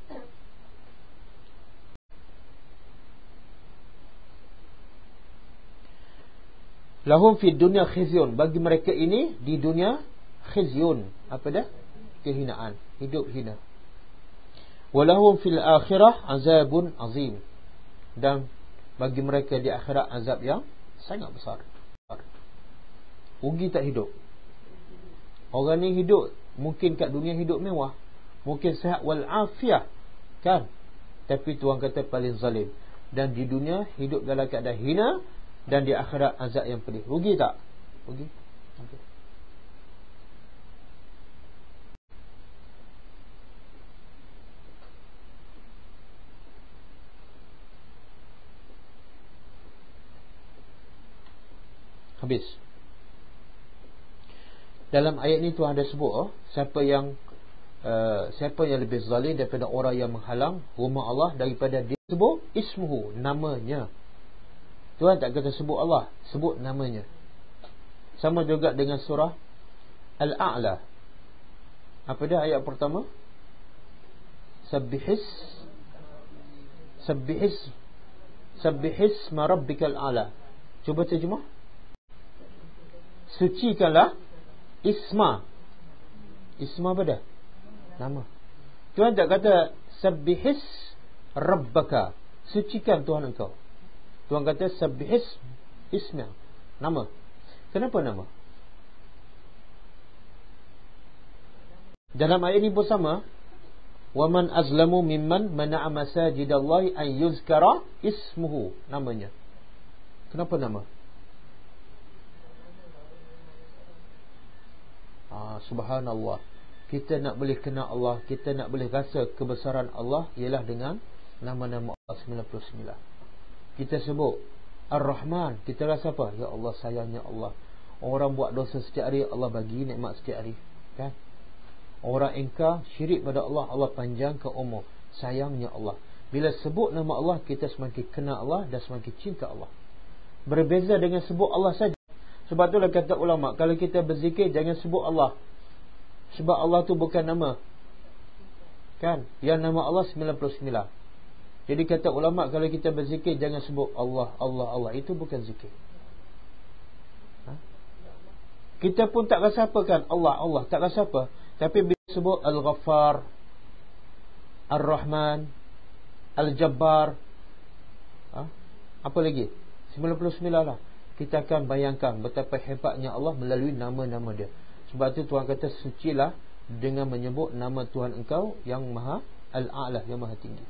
Lahum fi dunya khizyun, bagi mereka ini di dunia khizyun. Apa dah? Kehinaan, hidup hina. Walahum fil akhirah azabun azim, dan bagi mereka di akhirat azab yang sangat besar. Rugi tak hidup. Orang ni hidup, mungkin kat dunia hidup mewah, mungkin sihat wal afiah, kan? Tapi Tuhan kata paling zalim. Dan di dunia hidup dalam keadaan hina, dan di akhirat azab yang pedih. Rugi tak? Rugi. Okay. Habis. Dalam ayat ni Tuhan ada sebut siapa yang lebih zalim daripada orang yang menghalang rumah Allah, daripada dia sebut ismuhu, namanya. Tuhan tak kata sebut Allah, sebut namanya. Sama juga dengan surah Al-A'la. Apa dia ayat pertama? Sabbihis ma rabbikal a'la. Cuba terjemah. Sucikanlah isma. Isma apa dah? Nama. Tuhan tak kata sabbihis rabbaka, sucikan Tuhan engkau. Tuhan kata sabbihis isma, nama. Kenapa nama? Dalam ayat ini pun sama. Wa man azlamu mimman mana'a masajidallahi an yuzkara ismuhu, namanya. Kenapa nama? Subhanallah. Kita nak boleh kenal Allah, kita nak boleh rasa kebesaran Allah ialah dengan nama-nama Allah 99. Kita sebut Ar-Rahman, kita rasa apa? Ya Allah, sayangnya Allah. Orang buat dosa setiap hari, Allah bagi nikmat setiap hari, kan? Orang engkar syirik pada Allah, Allah panjangkan umur, sayangnya Allah. Bila sebut nama Allah, kita semakin kenal Allah dan semakin cinta Allah. Berbeza dengan sebut Allah saja. Sebab itulah kata ulama, kalau kita berzikir jangan sebut Allah, sebab Allah tu bukan nama, kan? Yang nama Allah 99. Jadi kata ulama, kalau kita berzikir jangan sebut Allah, Allah, Allah. Itu bukan zikir. Kita pun tak rasa apa kan? Allah, Allah, tak rasa apa. Tapi bila sebut Al-Ghaffar, Ar-Rahman, Al-Jabbar, apa lagi? 99 lah. Kita akan bayangkan betapa hebatnya Allah melalui nama-nama dia. Sebab tu Tuhan kata, sucilah dengan menyebut nama Tuhan engkau yang maha Al-A'la, yang maha tinggi.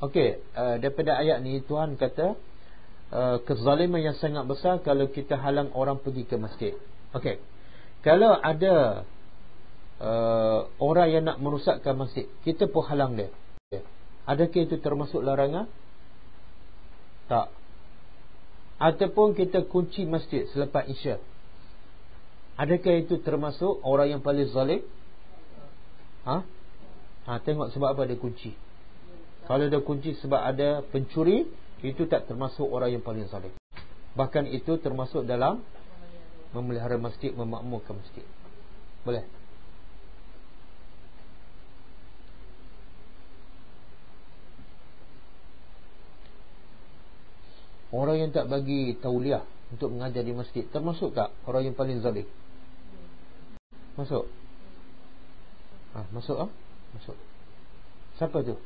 Okey, daripada ayat ni Tuhan kata kezaliman yang sangat besar kalau kita halang orang pergi ke masjid. Okey, kalau ada orang yang nak merosakkan masjid, kita pun halang dia, adakah itu termasuk larangan? Tak. Ataupun kita kunci masjid selepas Isya, adakah itu termasuk orang yang paling zalim? Tengok sebab apa dia kunci. Kalau dia kunci sebab ada pencuri, itu tak termasuk orang yang paling zalim. Bahkan itu termasuk dalam memelihara masjid, memakmurkan masjid. Boleh? Orang yang tak bagi tauliah untuk mengajar di masjid, termasuk tak orang yang paling zalim? Masuk? Masuk? Masuk. Siapa tu?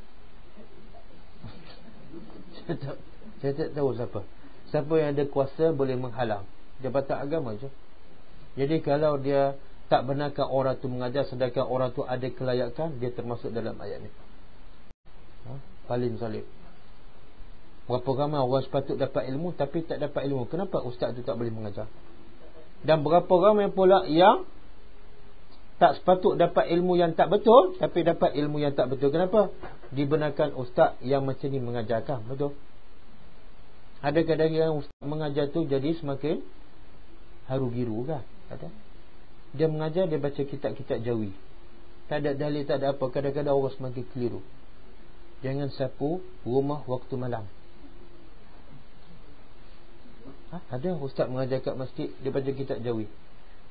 Saya tak tahu siapa. Siapa yang ada kuasa boleh menghalang. Jabatan agama je. Jadi kalau dia tak benarkan orang tu mengajar, sedangkan orang tu ada kelayakan, dia termasuk dalam ayat ni. Paling zalim. Berapa ramai orang sepatut dapat ilmu tapi tak dapat ilmu. Kenapa ustaz tu tak boleh mengajar? Dan berapa ramai pula yang tak sepatut dapat ilmu yang tak betul, tapi dapat ilmu yang tak betul. Kenapa? Dibenarkan ustaz yang macam ni mengajarkan. Betul? Ada kadang yang ustaz mengajar tu jadi semakin haru biru kan? Ada? Dia mengajar, dia baca kitab-kitab jawi, tak ada dalil, tak ada apa. Kadang-kadang orang semakin keliru. Jangan sapu rumah waktu malam. Ada ustaz mengajar kat masjid, dia baca kitab jawi.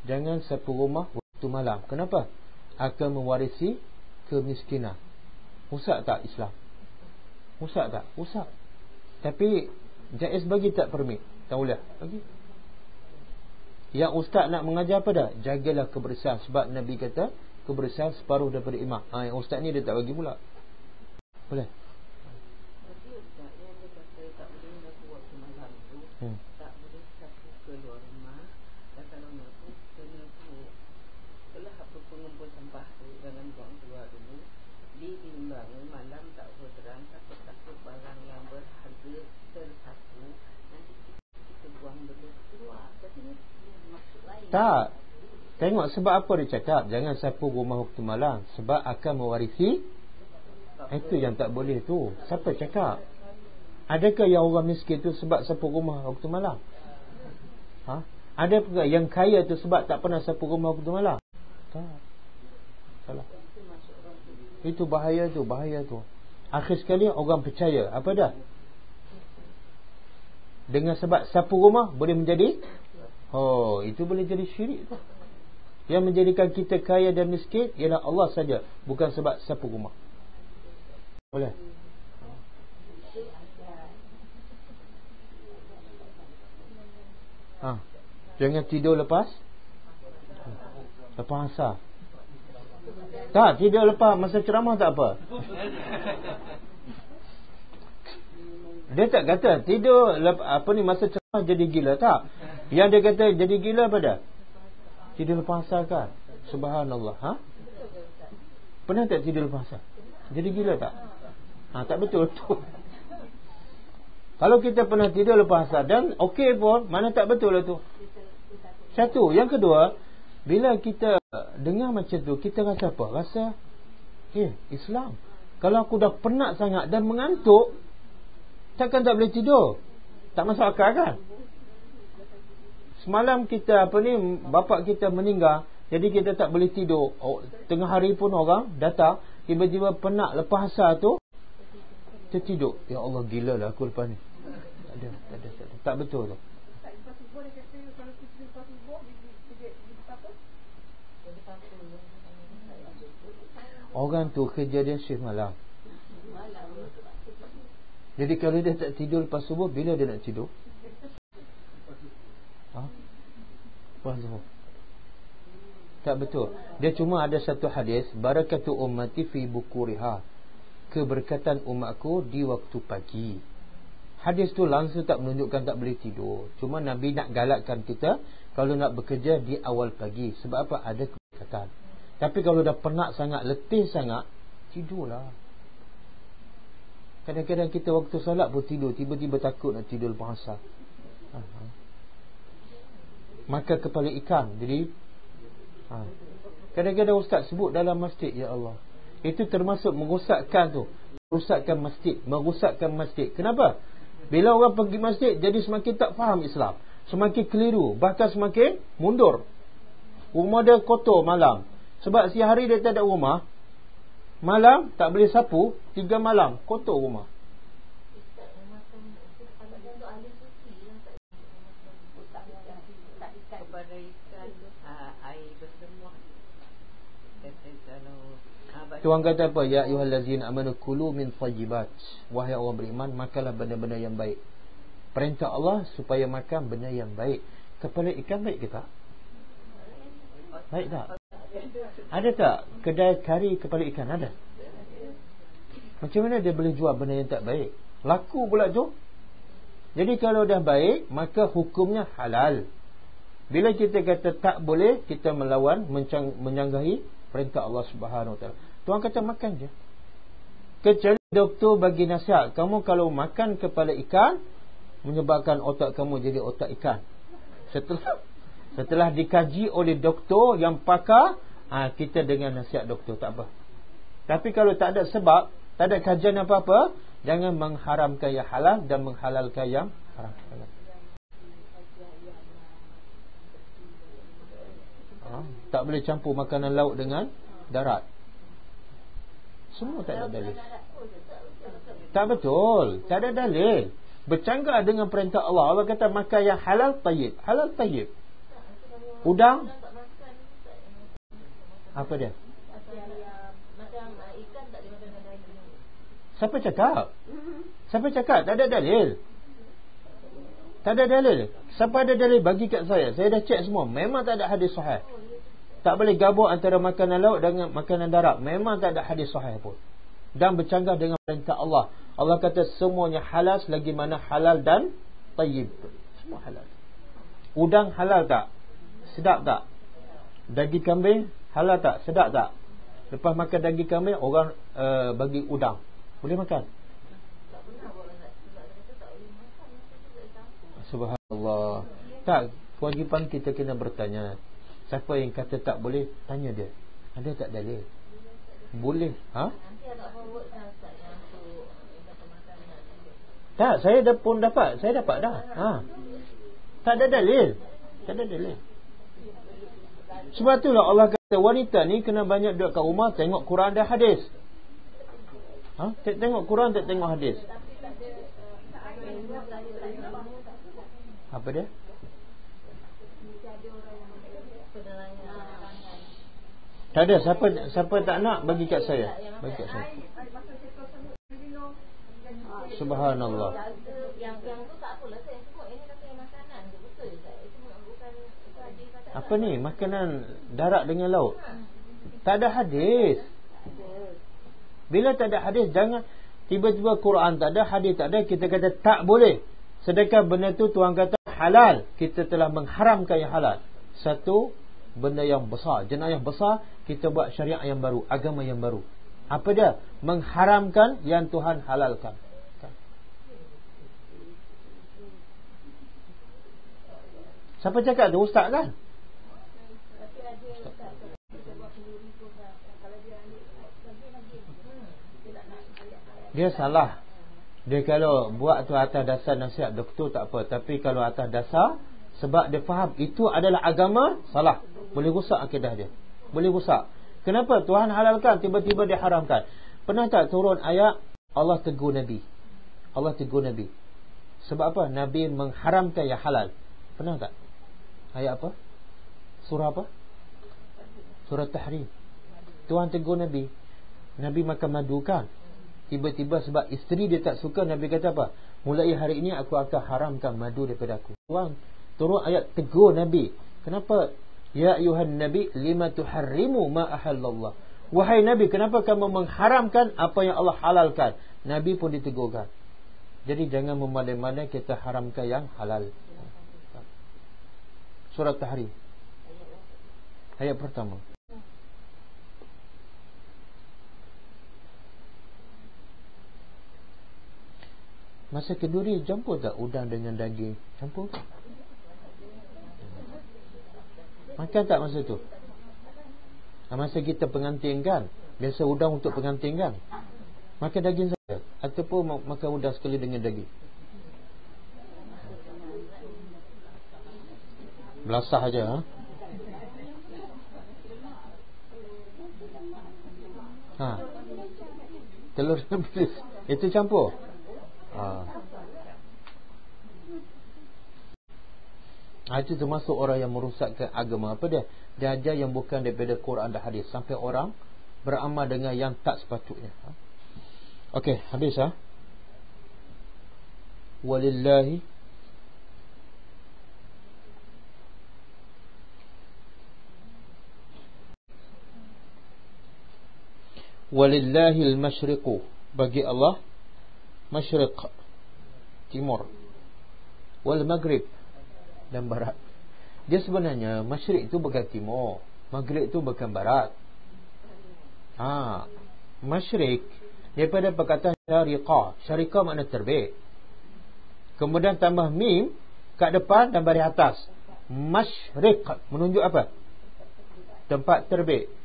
Jangan sapu rumah waktu malam. Kenapa? Akan mewarisi kemiskinan. Usah tak Islam? Usah tak? Usah. Tapi jaiz bagi tak permit? Tak boleh bagi. Yang ustaz nak mengajar apa dah? Jagalah kebersihan. Sebab Nabi kata kebersihan separuh daripada iman. Yang ustaz ni dia tak bagi pula. Boleh? Tak. Tengok sebab apa dia cakap jangan sapu rumah waktu malam. Sebab akan mewarisi. Itu yang tak boleh tu. Siapa cakap? Adakah yang orang miskin tu sebab sapu rumah waktu malam? Ada pula yang kaya tu sebab tak pernah sapu rumah waktu malam? Tak. Salah. Itu bahaya tu. Bahaya tu. Akhir sekali orang percaya. Apa dah? Dengan sebab sapu rumah boleh menjadi, itu boleh jadi syirik tu. Yang menjadikan kita kaya dan miskin ialah Allah saja, bukan sebab sapu rumah. Boleh? Jangan tidur lepas asar. Tak, tidur lepas masa ceramah tak apa. Dia tak kata tidur masa ceramah jadi gila, tak. Yang dia kata jadi gila apa dah? Tidur lepas asar kan? Subhanallah. Pernah tak tidur lepas asar? Jadi gila tak? Tak betul tu. Kalau kita pernah tidur lepas asar dan okey pun, mana tak betul lah tu. Satu. Yang kedua, bila kita dengar macam tu, kita rasa apa? Rasa Islam. Kalau aku dah penat sangat dan mengantuk, takkan tak boleh tidur? Tak masuk akal kan? Semalam kita bapak kita meninggal, jadi kita tak boleh tidur. Tengah hari pun orang datang, tiba-tiba penat lepas asar tu tertidur. Ya Allah, gila lah aku lepas ni. Tak ada. Tak betul tu. Orang tu kerja dia shift malam. Jadi kalau dia tak tidur lepas subuh, bila dia nak tidur? Lepas subuh. Tak betul. Dia cuma ada satu hadis, barakatu ummati fi bukuriha, keberkatan umatku di waktu pagi. Hadis tu langsung tak menunjukkan tak boleh tidur. Cuma Nabi nak galakkan kita kalau nak bekerja di awal pagi. Sebab apa? Ada keberkatan. Tapi kalau dah penat sangat, letih sangat, tidurlah. Kadang-kadang kita waktu solat pun tidur, tiba-tiba takut nak tidur lepas asar. Maka kepala ikan. Jadi kadang-kadang ustaz sebut dalam masjid, ya Allah, itu termasuk merosakkan tu, merosakkan masjid. Kenapa? Bila orang pergi masjid, jadi semakin tak faham Islam, semakin keliru, bahkan semakin mundur. Rumah dia kotor malam, sebab siang hari dia tak ada rumah, malam tak boleh sapu, 3 malam kotor rumah. Tuhan kata apa? Ya ayyuhallazina amanu kulu min thayyibat. Wahai orang beriman, makanlah benda-benda yang baik. Perintah Allah supaya makan benda yang baik. Kepala ikan baik ke tak? Baik tak? Ada tak kedai kari kepala ikan? Ada. Macam mana dia boleh jual benda yang tak baik? Laku pula tu. Jadi kalau dah baik, maka hukumnya halal. Bila kita kata tak boleh, kita melawan, menyanggahi perintah Allah Subhanahu Wa Taala. Tuhan kata makan je. Kecuali doktor bagi nasihat, kamu kalau makan kepala ikan menyebabkan otak kamu jadi otak ikan. Setelah dikaji oleh doktor yang pakar, kita dengan nasihat doktor, tak apa. Tapi kalau tak ada sebab, tak ada kajian apa-apa, jangan mengharamkan yang halal dan menghalalkan yang haram. Tak boleh campur makanan laut dengan darat. Semua tak ada dalil. Tak betul. Tak ada dalil. Bercanggah dengan perintah Allah. Allah kata makan yang halal tayyib. Halal tayyib. Udang. Apa dia? Siapa cakap? Siapa cakap? Tak ada dalil. Tak ada dalil. Siapa ada dalil bagi kat saya? Saya dah cek semua. Memang tak ada hadis sahih. Tak boleh gabung antara makanan laut dengan makanan darat. Memang tak ada hadis sahih pun. Dan bercanggah dengan perintah Allah. Allah kata semuanya halal, selagi mana halal dan tayyib. Semua halal. Udang halal tak? Sedap tak? Daging kambing halal tak? Sedap tak? Lepas makan daging kambing, orang bagi udang. Boleh makan? Subhanallah. Tak, kewajipan kita kena bertanya. Siapa yang kata tak boleh, tanya dia. Ada tak dalil? Boleh. Tak, saya dah pun dapat. Saya dapat dah. Tak ada dalil. Tak ada dalil. Sebab itulah Allah kata wanita ni kena banyak duduk kat rumah, tengok Quran dan hadis. Tengok Quran, tak tengok hadis. Apa dia? Tak ada. Siapa tak nak, bagi kat saya. Bagi kat saya. Subhanallah. Yang tu tak apalah, saya sebut ini kata makanan tu betul tak? Itu bukan hadis. Apa ni? Makanan darat dengan laut. Tak ada hadis. Bila tak ada hadis, jangan tiba-tiba Quran tak ada, hadis tak ada, kita kata tak boleh. Sedangkan benda tu Tuhan kata halal. Kita telah mengharamkan yang halal. Satu benda yang besar, jenayah besar, kita buat syariat yang baru, agama yang baru. Apa dia? Mengharamkan yang Tuhan halalkan. Siapa cakap tu? Ustaz kan? Dia salah. Dia kalau buat tu atas dasar nasihat doktor tak apa. Tapi kalau atas dasar sebab dia faham itu adalah agama, salah. Boleh rusak akidah dia. Boleh rusak. Kenapa? Tuhan halalkan, tiba-tiba dia haramkan. Pernah tak turun ayat Allah tegur Nabi? Allah tegur Nabi. Sebab apa? Nabi mengharamkan yang halal. Pernah tak? Ayat apa? Surah apa? Surah Tahrim. Tuhan tegur Nabi. Nabi makan madu kan? Tiba-tiba sebab isteri dia tak suka, Nabi kata apa? Mulai hari ini aku akan haramkan madu daripada aku. Tuhan turun ayat tegur Nabi. Kenapa Ya ayuhan nabi lima tuharrimu ma ahallallah. Wahai Nabi, kenapa kamu mengharamkan apa yang Allah halalkan? Nabi pun ditegurkan. Jadi jangan memadai-madai kita haramkan yang halal. Surah Tahrim ayat pertama. Masa kenduri campur tak udang dengan daging? Campur tak? Makan tak masa tu? Masa kita pengantin kan, biasa udang untuk pengantin kan, makan daging saja, ataupun makan udang sekali dengan daging. Belasah aja, ha? Telur dan belis itu campur. Itu termasuk orang yang merosakkan agama. Apa dia? Dia ajar yang bukan daripada Quran dan hadis, sampai orang beramal dengan yang tak sepatutnya. Okey, habis ha. Walillahi Walillahil masyriqu, bagi Allah masyriq, timur, wal maghrib, dan barat. Dia sebenarnya masyriq itu bukan timur, maghrib itu bukan barat. Masyriq daripada perkataan syariqah. Syariqah makna terbit, kemudian tambah mim kat depan dan baris atas. Masyriq menunjuk apa? Tempat terbit.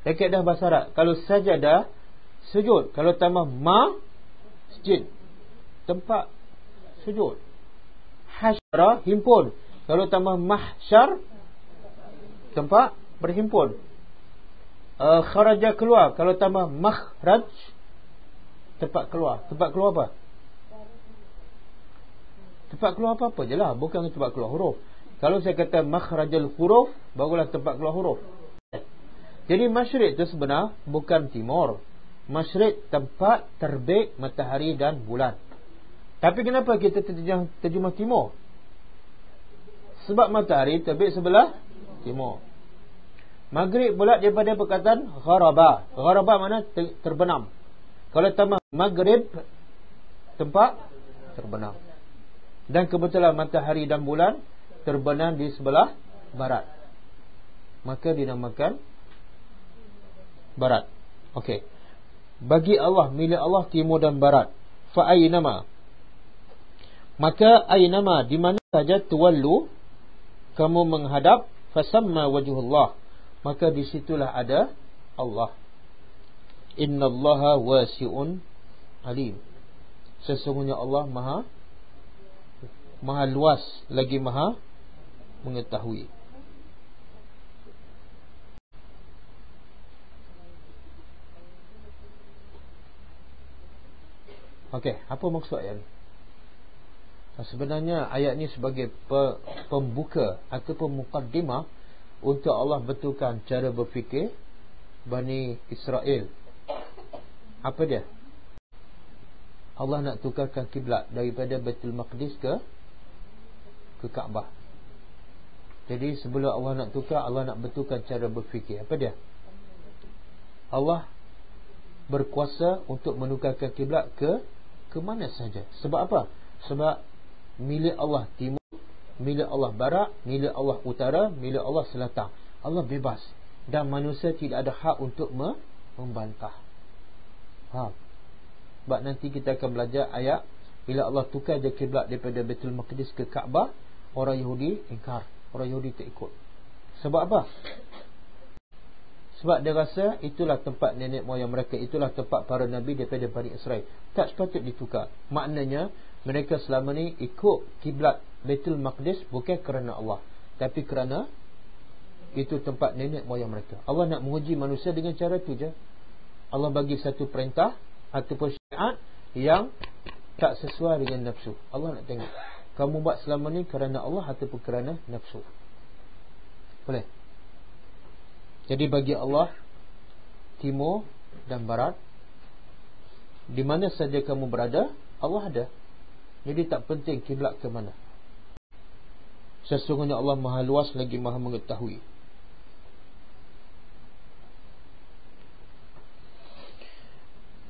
Dekat dah bahasa Arab, kalau sajadah sujud, kalau tambah masjid, tempat sujud. Hasyara, himpun, kalau tambah mahsyar, tempat berhimpun. Kharaja, keluar, kalau tambah makhraj, tempat keluar. Tempat keluar apa? Tempat keluar apa-apa je lah, bukan tempat keluar huruf. Kalau saya kata makhrajal huruf, barulah tempat keluar huruf. Jadi masyriq itu sebenarnya bukan timur. Masyriq tempat terbit matahari dan bulan. Tapi kenapa kita terjemah timur? Sebab matahari terbit sebelah timur. Maghrib pula daripada perkataan gharaba. Gharaba mana? Terbenam. Kalau tambah maghrib, tempat terbenam. Dan kebetulan matahari dan bulan terbenam di sebelah barat, maka dinamakan barat. Okey. Bagi Allah, milik Allah timur dan barat. Fa aynama, maka aynama, di mana saja tuwallu, kamu menghadap, fasamma wajhullah, maka di situlah ada Allah. Innallaha wasi'un alim, sesungguhnya Allah maha luas lagi maha mengetahui. Okey, apa maksud ayat ni? Sebenarnya ayat ni sebagai pembuka ataupun mukaddimah untuk Allah betulkan cara berfikir Bani Israel. Apa dia? Allah nak tukarkan kiblat daripada Baitul Maqdis ke Kaabah. Jadi sebelum Allah nak tukar, Allah nak betulkan cara berfikir. Apa dia? Allah berkuasa untuk menukarkan kiblat ke mana saja. Sebab apa? Sebab milik Allah timur, milik Allah barat, milik Allah utara, milik Allah selatan. Allah bebas, dan manusia tidak ada hak untuk membantah. Sebab nanti kita akan belajar ayat bila Allah tukar je kiblat daripada Baitul Maqdis ke Kaabah, orang Yahudi ingkar, orang Yahudi tak ikut. Sebab apa? Sebab dia rasa itulah tempat nenek moyang mereka, itulah tempat para nabi daripada Bani Israel. Tak sepatut ditukar. Maknanya mereka selama ni ikut kiblat Baitul Maqdis bukan kerana Allah, tapi kerana itu tempat nenek moyang mereka. Allah nak menguji manusia dengan cara tu je. Allah bagi satu perintah ataupun syariat yang tak sesuai dengan nafsu. Allah nak tengok kamu buat selama ni kerana Allah ataupun kerana nafsu. Boleh? Jadi bagi Allah timur dan barat, di mana saja kamu berada, Allah ada. Jadi tak penting kiblat ke mana. Sesungguhnya Allah maha luas lagi maha mengetahui.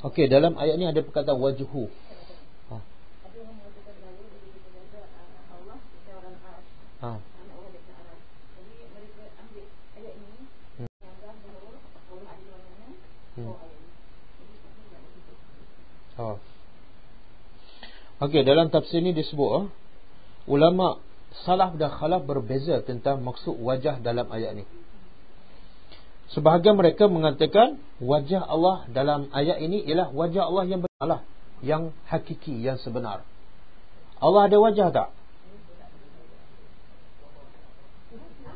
Okey, dalam ayat ni ada perkataan wajhu. Okey, dalam tafsir ni disebut ulama salaf dan khalaf berbeza tentang maksud wajah dalam ayat ni. Sebahagian mereka mengatakan wajah Allah dalam ayat ini ialah wajah Allah yang benar, yang hakiki, yang sebenar. Allah ada wajah tak?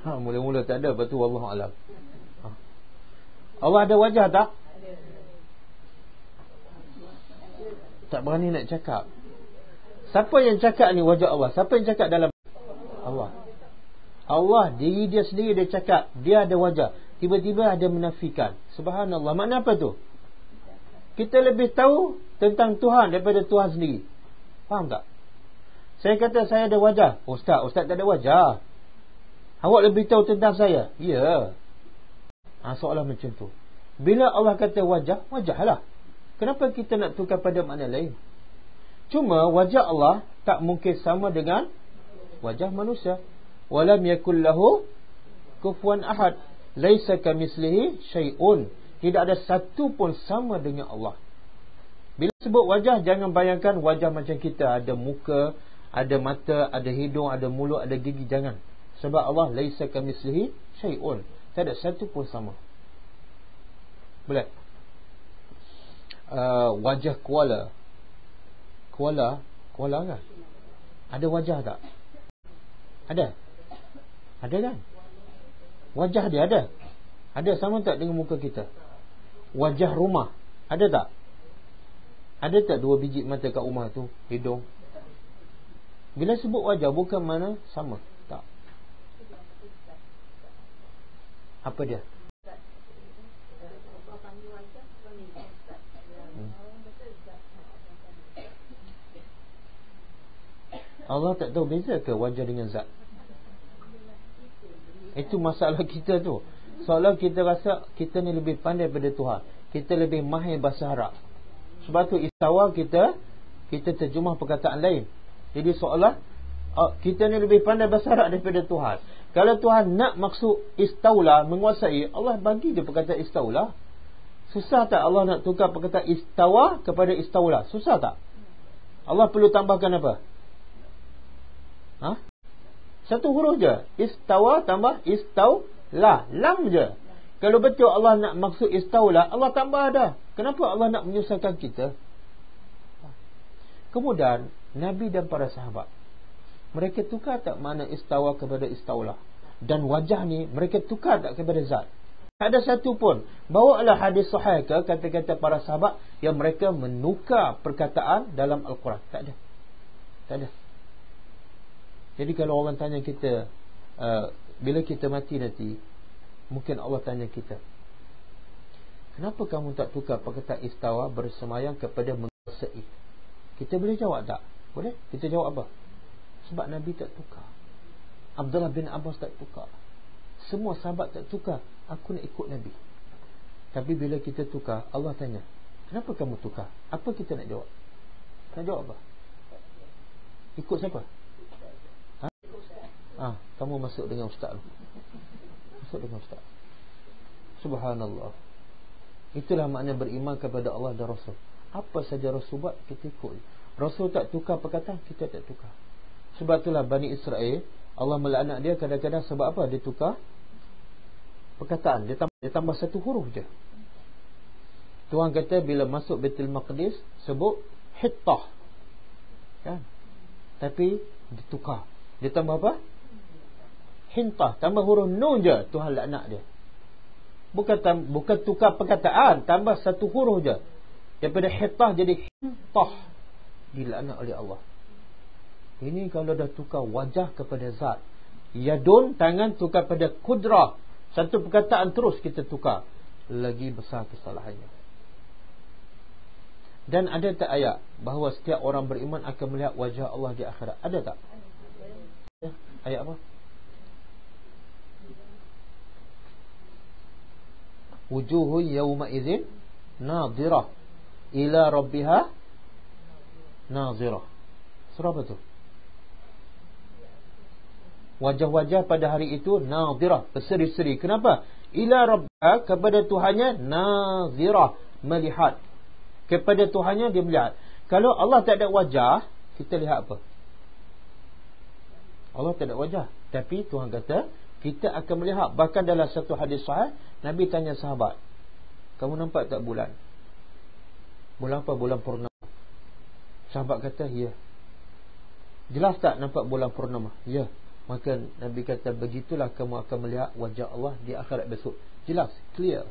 Mula-mula tak ada, betul, wallahu alam. Allah ada wajah tak? Tak berani nak cakap. Siapa yang cakap ni wajah Allah? Siapa yang cakap dalam Allah? Allah diri dia sendiri dia cakap dia ada wajah. Tiba-tiba ada menafikan. Subhanallah. Makna apa tu? Kita lebih tahu tentang Tuhan daripada Tuhan sendiri. Faham tak? Saya kata saya ada wajah. Ustaz tak ada wajah. Awak lebih tahu tentang saya. Ya. Soalan macam tu. Bila Allah kata wajah, wajahlah. Kenapa kita nak tukar pada makna lain? Cuma wajah Allah tak mungkin sama dengan wajah manusia. Walam yakul lahu kufuwan ahad. Laisa kamitslihi syai'un. Tidak ada satu pun sama dengan Allah. Bila sebut wajah, jangan bayangkan wajah macam kita, ada muka, ada mata, ada hidung, ada mulut, ada gigi. Jangan. Sebab Allah laisa kamitslihi syai'un. Tak ada satu pun sama. Boleh? Wajah koala kan? Ada wajah tak? Ada kan? Wajah dia ada. Ada sama tak dengan muka kita? Wajah rumah ada tak? Ada tak 2 biji mata kat rumah tu? Hidung. Bila sebut wajah, bukan mana sama. Tak. Apa dia? Allah tak tahu beza ke wajah dengan zat? Itu masalah kita tu. Seolah kita rasa kita ni lebih pandai daripada Tuhan. Kita lebih mahir bahasa Arab. Sebab tu istawa kita terjemah perkataan lain. Jadi seolah kita ni lebih pandai bahasa Arab daripada Tuhan. Kalau Tuhan nak maksud istaula, menguasai, Allah bagi dia perkataan istaula. Susah tak Allah nak tukar perkataan istawa kepada istaula? Susah tak? Allah perlu tambahkan apa? Satu huruf je. Istawa tambah istaula. Lam je. Kalau betul Allah nak maksud istaula, Allah tambah dah. Kenapa Allah nak menyusahkan kita? Kemudian Nabi dan para sahabat, mereka tukar tak makna istawa kepada istaula? Dan wajah ni mereka tukar tak kepada zat? Tak ada satu pun. Bawalah hadis sahih ke kata-kata para sahabat yang mereka menukar perkataan dalam Al-Quran? Tak ada. Jadi kalau orang tanya kita, bila kita mati nanti, mungkin Allah tanya kita, kenapa kamu tak tukar perkataan istawa bersemayam kepada menguasai? Kita boleh jawab tak? Boleh? Kita jawab apa? Sebab Nabi tak tukar. Abdullah bin Abbas tak tukar. Semua sahabat tak tukar. Aku nak ikut Nabi. Tapi bila kita tukar, Allah tanya, kenapa kamu tukar? Apa kita nak jawab? Nak jawab apa? Ikut siapa? Kamu masuk dengan ustaz. Masuk dengan ustaz. Subhanallah. Itulah makna beriman kepada Allah dan Rasul. Apa saja Rasul buat, kita ikut. Rasul tak tukar perkataan, kita tak tukar. Sebab itulah Bani Israel, Allah melaknat dia kadang-kadang sebab apa? Dia tukar perkataan. Dia tambah satu huruf je. Tuhan kata bila masuk Baitul Maqdis, sebut hittah kan? Tapi ditukar. Dia tambah apa? Hintah. Tambah huruf nun je. Tuhan laknat dia. Bukan tukar perkataan, tambah satu huruf je. Daripada hittah jadi hintah. Dilaknat oleh Allah. Ini kalau dah tukar wajah kepada zat. Yadun, tangan, tukar pada kudrah. Satu perkataan terus kita tukar. Lagi besar kesalahannya. Dan ada tak ayat bahawa setiap orang beriman akan melihat wajah Allah di akhirat? Ada tak? Ayat apa? Wujuhun yawma idzin nadhirah ila rabbiha nadhirah. Surah apa tu? Wajah-wajah pada hari itu nadhirah, berseri-seri. Kenapa? Ila rabbiha, kepada Tuhannya, nadhirah, melihat. Kepada Tuhannya dia melihat. Kalau Allah tak ada wajah, kita lihat apa? Allah tak ada wajah, tapi Tuhan kata kita akan melihat. Bahkan dalam satu hadis sahih, Nabi tanya sahabat, kamu nampak tak bulan? Bulan apa? Bulan purnama. Sahabat kata, ya. Jelas tak nampak bulan purnama? Ya. Maka Nabi kata, begitulah kamu akan melihat wajah Allah di akhirat besok. Jelas, clear.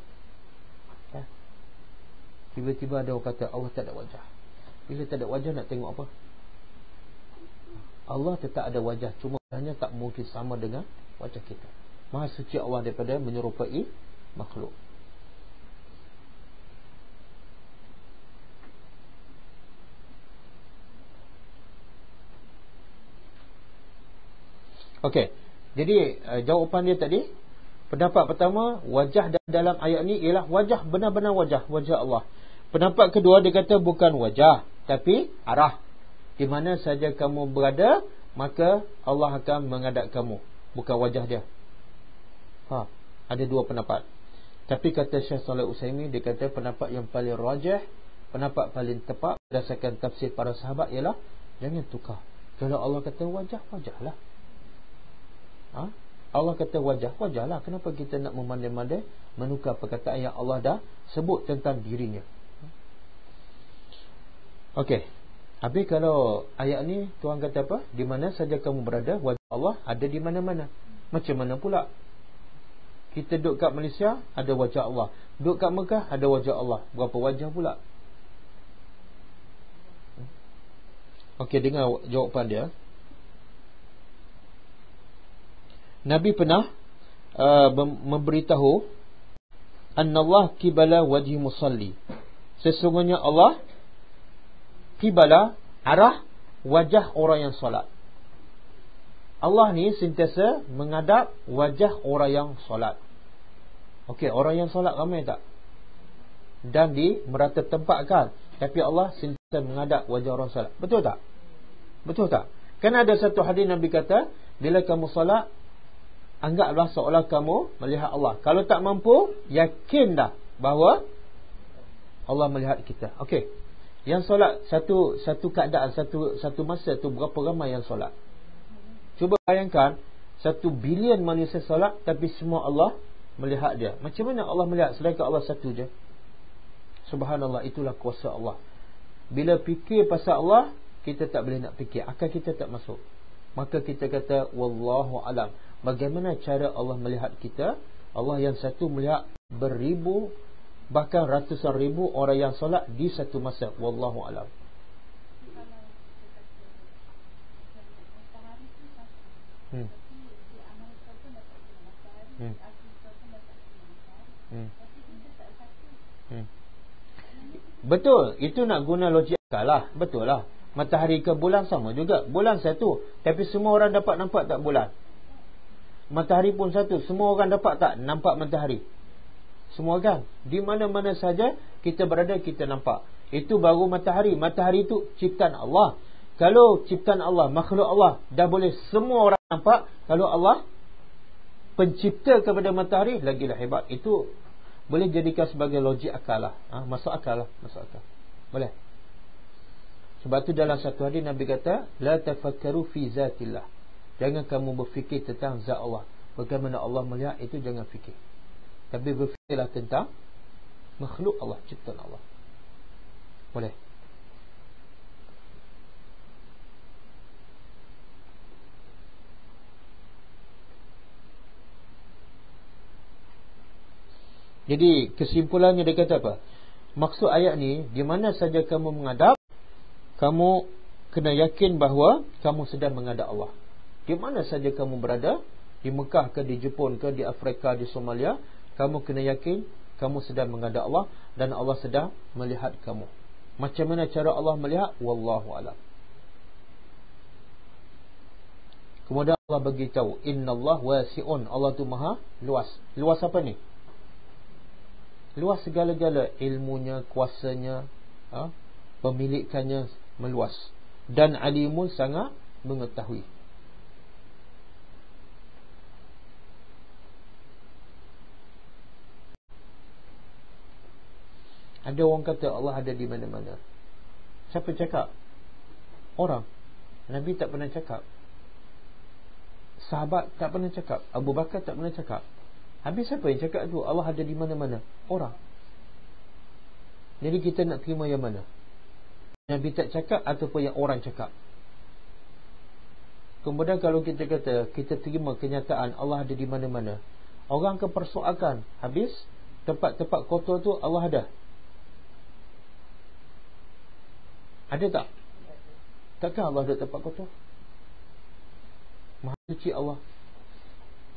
Ya. Tiba-tiba ada orang kata Allah tak ada wajah. Bila tak ada wajah nak tengok apa? Allah tetap ada wajah, cuma hanya tak mungkin sama dengan wajah kita. Maha suci Allah daripada menyerupai makhluk. Okey. Jadi jawapan dia tadi, pendapat pertama, wajah dalam ayat ni ialah wajah, benar-benar wajah Allah. Pendapat kedua, dia kata bukan wajah, tapi arah. Di mana saja kamu berada, maka Allah akan menghadap kamu, bukan wajah dia. Ada dua pendapat. Tapi kata Syekh Shalih Utsaimin, dia kata pendapat yang paling rajih, pendapat paling tepat berdasarkan tafsir para sahabat ialah jangan tukar. Kalau Allah kata wajah, wajahlah. Allah kata wajah, wajahlah. Kenapa kita nak memandai-mandai menukar perkataan yang Allah dah sebut tentang dirinya? Okey. Habis kalau ayat ni Tuhan kata apa? Di mana saja kamu berada, wajah Allah ada di mana-mana. Macam mana pula? Kita duduk kat Malaysia, ada wajah Allah. Duduk kat Mekah, ada wajah Allah. Berapa wajah pula? Okey, dengar jawapan dia. Nabi pernah memberitahu annallah qibala wajhi musalli. Sesungguhnya Allah qibala, arah wajah orang yang solat. Allah ni sentiasa menghadap wajah orang yang solat. Okey, orang yang solat ramai tak? Dan di merata tempatkan, tapi Allah sentiasa menghadap wajah orang solat. Betul tak? Betul tak? Kan ada satu hadis Nabi kata, bila kamu solat, anggaplah seolah kamu melihat Allah. Kalau tak mampu, yakin dah bahawa Allah melihat kita. Okey. Yang solat satu keadaan, satu masa tu berapa ramai yang solat? Cuba bayangkan 1 bilion manusia solat, tapi semua Allah melihat dia. Macam mana Allah melihat sedangkan Allah satu je? Subhanallah, itulah kuasa Allah. Bila fikir pasal Allah, kita tak boleh nak fikir, akal kita tak masuk. Maka kita kata wallahu alam. Bagaimana cara Allah melihat kita? Allah yang satu melihat beribu, bahkan ratusan ribu orang yang solat di satu masa. Wallahu alam. Betul, itu nak guna logik akal lah. Betul lah. Matahari ke bulan sama juga. Bulan satu, tapi semua orang dapat nampak tak bulan? Matahari pun satu, semua orang dapat tak nampak matahari? Semua kan? Di mana-mana saja kita berada, kita nampak. Itu baru matahari. Matahari itu ciptaan Allah. Kalau ciptaan Allah, makhluk Allah, dah boleh semua orang nampak. Kalau Allah pencipta kepada matahari, lagilah hebat. Itu boleh jadikan sebagai logik akal lah. Masuk akal lah. Masuk akal. Boleh. Sebab tu dalam satu hadis Nabi kata, la tafakkaru fi zatillah. Jangan kamu berfikir tentang zat Allah. Bagaimana Allah melihat, itu jangan fikir. Tapi berfikirlah tentang makhluk Allah, ciptaan Allah. Boleh. Jadi kesimpulannya dia kata apa? Maksud ayat ni, di mana saja kamu menghadap, kamu kena yakin bahawa kamu sedang menghadap Allah. Di mana saja kamu berada, di Mekah ke, di Jepun ke, di Afrika, di Somalia, kamu kena yakin kamu sedang menghadap Allah dan Allah sedang melihat kamu. Macam mana cara Allah melihat? Wallahu a'lam. Kemudian Allah beritahu, Innallah wasi'un. Allah tu maha luas. Luas apa ni? Luas segala-gala. Ilmunya, kuasanya, pemilikannya meluas. Dan alimun sangat mengetahui. Ada orang kata Allah ada di mana-mana. Siapa cakap? Orang. Nabi tak pernah cakap. Sahabat tak pernah cakap. Abu Bakar tak pernah cakap. Habis siapa yang cakap tu? Allah ada di mana-mana. Orang. Jadi kita nak terima yang mana? Nabi tak cakap ataupun yang orang cakap? Kemudian kalau kita kata kita terima kenyataan Allah ada di mana-mana, orang akan persoalkan, habis tempat-tempat kotor tu Allah ada? Ada tak? Takkan Allah ada tempat kotor? Maha suci Allah.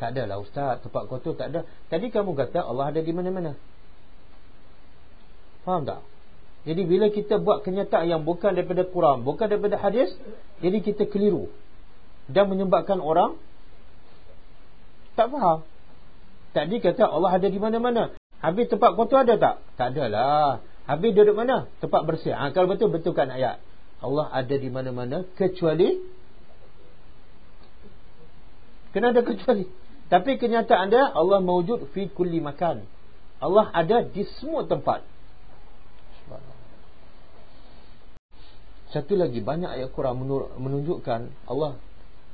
Tak adalah ustaz, tempat kotor tak ada. Tadi kamu kata Allah ada di mana-mana. Faham tak? Jadi bila kita buat kenyataan yang bukan daripada Quran, bukan daripada hadis, jadi kita keliru dan menyebabkan orang tak faham. Tadi kata Allah ada di mana-mana. Habis tempat kotor ada tak? Tak adalah. Habis duduk mana? Tempat bersih. Kalau betul, betulkan ayat. Allah ada di mana-mana kecuali. Kena ada kecuali. Tapi kenyataan dia, Allah mawjud fi kulli makan. Allah ada di semua tempat. Satu lagi, banyak ayat Quran menunjukkan Allah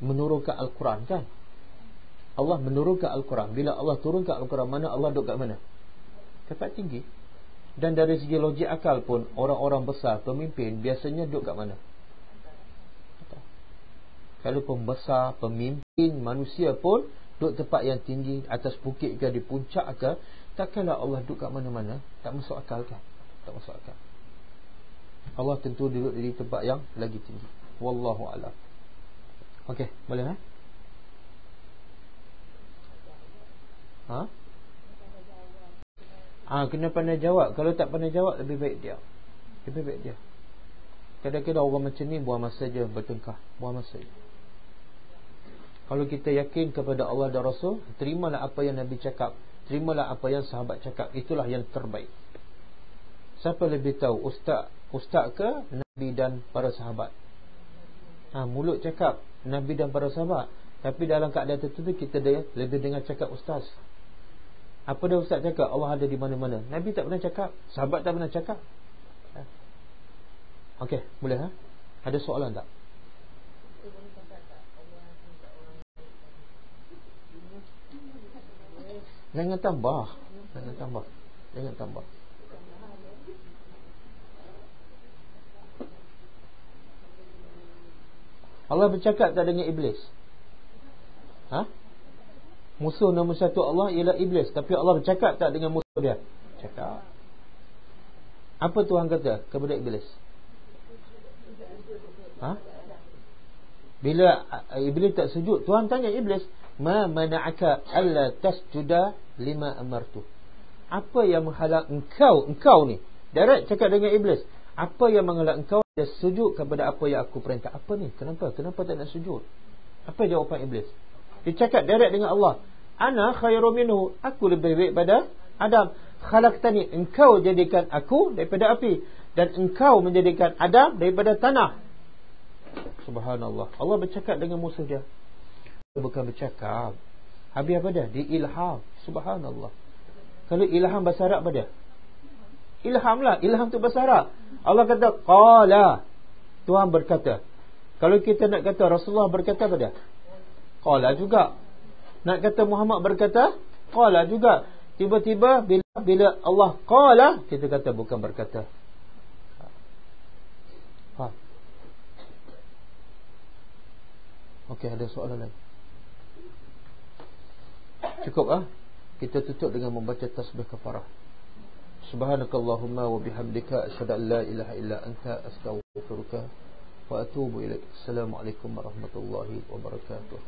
menurunkan Al-Quran, kan? Allah menurunkan Al-Quran. Bila Allah turunkan Al-Quran, mana Allah duduk kat mana? Tempat tinggi. Dan dari segi logik akal pun, orang-orang besar, pemimpin, biasanya duduk kat mana? Kalau pembesar, pemimpin, manusia pun duduk tempat yang tinggi, atas bukit ke, di puncak ke. Takkanlah Allah duduk kat mana-mana? Tak masuk akal, kan? Tak masuk akal. Allah tentu duduk di tempat yang lagi tinggi. Wallahu a'lam. Okey, boleh kena pandai jawab. Kalau tak pandai jawab, lebih baik dia. Lebih baik dia. Kadang-kadang orang macam ni buang masa je bertengkar. Buang masa je. Kalau kita yakin kepada Allah dan Rasul, terimalah apa yang Nabi cakap, terimalah apa yang sahabat cakap. Itulah yang terbaik. Siapa lebih tahu, Ustaz ke Nabi dan para sahabat? Mulut cakap Nabi dan para sahabat, tapi dalam keadaan tertentu kita lebih dengar cakap ustaz. Apa dah ustaz cakap? Allah ada di mana-mana. Nabi tak pernah cakap, sahabat tak pernah cakap. Okey, boleh Ada soalan tak? Jangan tambah. Jangan tambah. Allah bercakap tak dengan iblis? Musuh nombor satu Allah ialah iblis. Tapi Allah bercakap tak dengan musuh dia? Cakap. Apa Tuhan kata kepada iblis? Bila iblis tak sujud, Tuhan tanya iblis, ma mana'aka alla tasjuda lima amartu. Apa yang menghalang engkau ni? Direct cakap dengan iblis. Apa yang menghalang engkau dia sujud kepada apa yang aku perintah? Apa ni? Kenapa tak nak sujud? Apa jawapan iblis? Dia cakap direct dengan Allah. Ana khairu minhu. Aku lebih baik pada Adam. Khalaqtani. Engkau jadikan aku daripada api, dan engkau menjadikan Adam daripada tanah. Subhanallah. Allah bercakap dengan musuh dia. Bukan bercakap. Habis apa dia? Diilham. Subhanallah. Kalau ilham bahasa Arab apa dia? Ilham lah. Ilham tu bahasa Arab. Allah kata qala. Tuhan berkata. Kalau kita nak kata Rasulullah berkata apa dia? Qala juga. Nak kata Muhammad berkata, qala juga. Tiba-tiba bila Allah qala, kita kata bukan berkata. Okey, ada soalan lain? Cukup kita tutup dengan membaca tasbih kafarah. Subhanakallahumma wa bihamdika asyhadu an la ilaha illa anta astaghfiruka wa atubu ilaik. Assalamualaikum warahmatullahi wabarakatuh.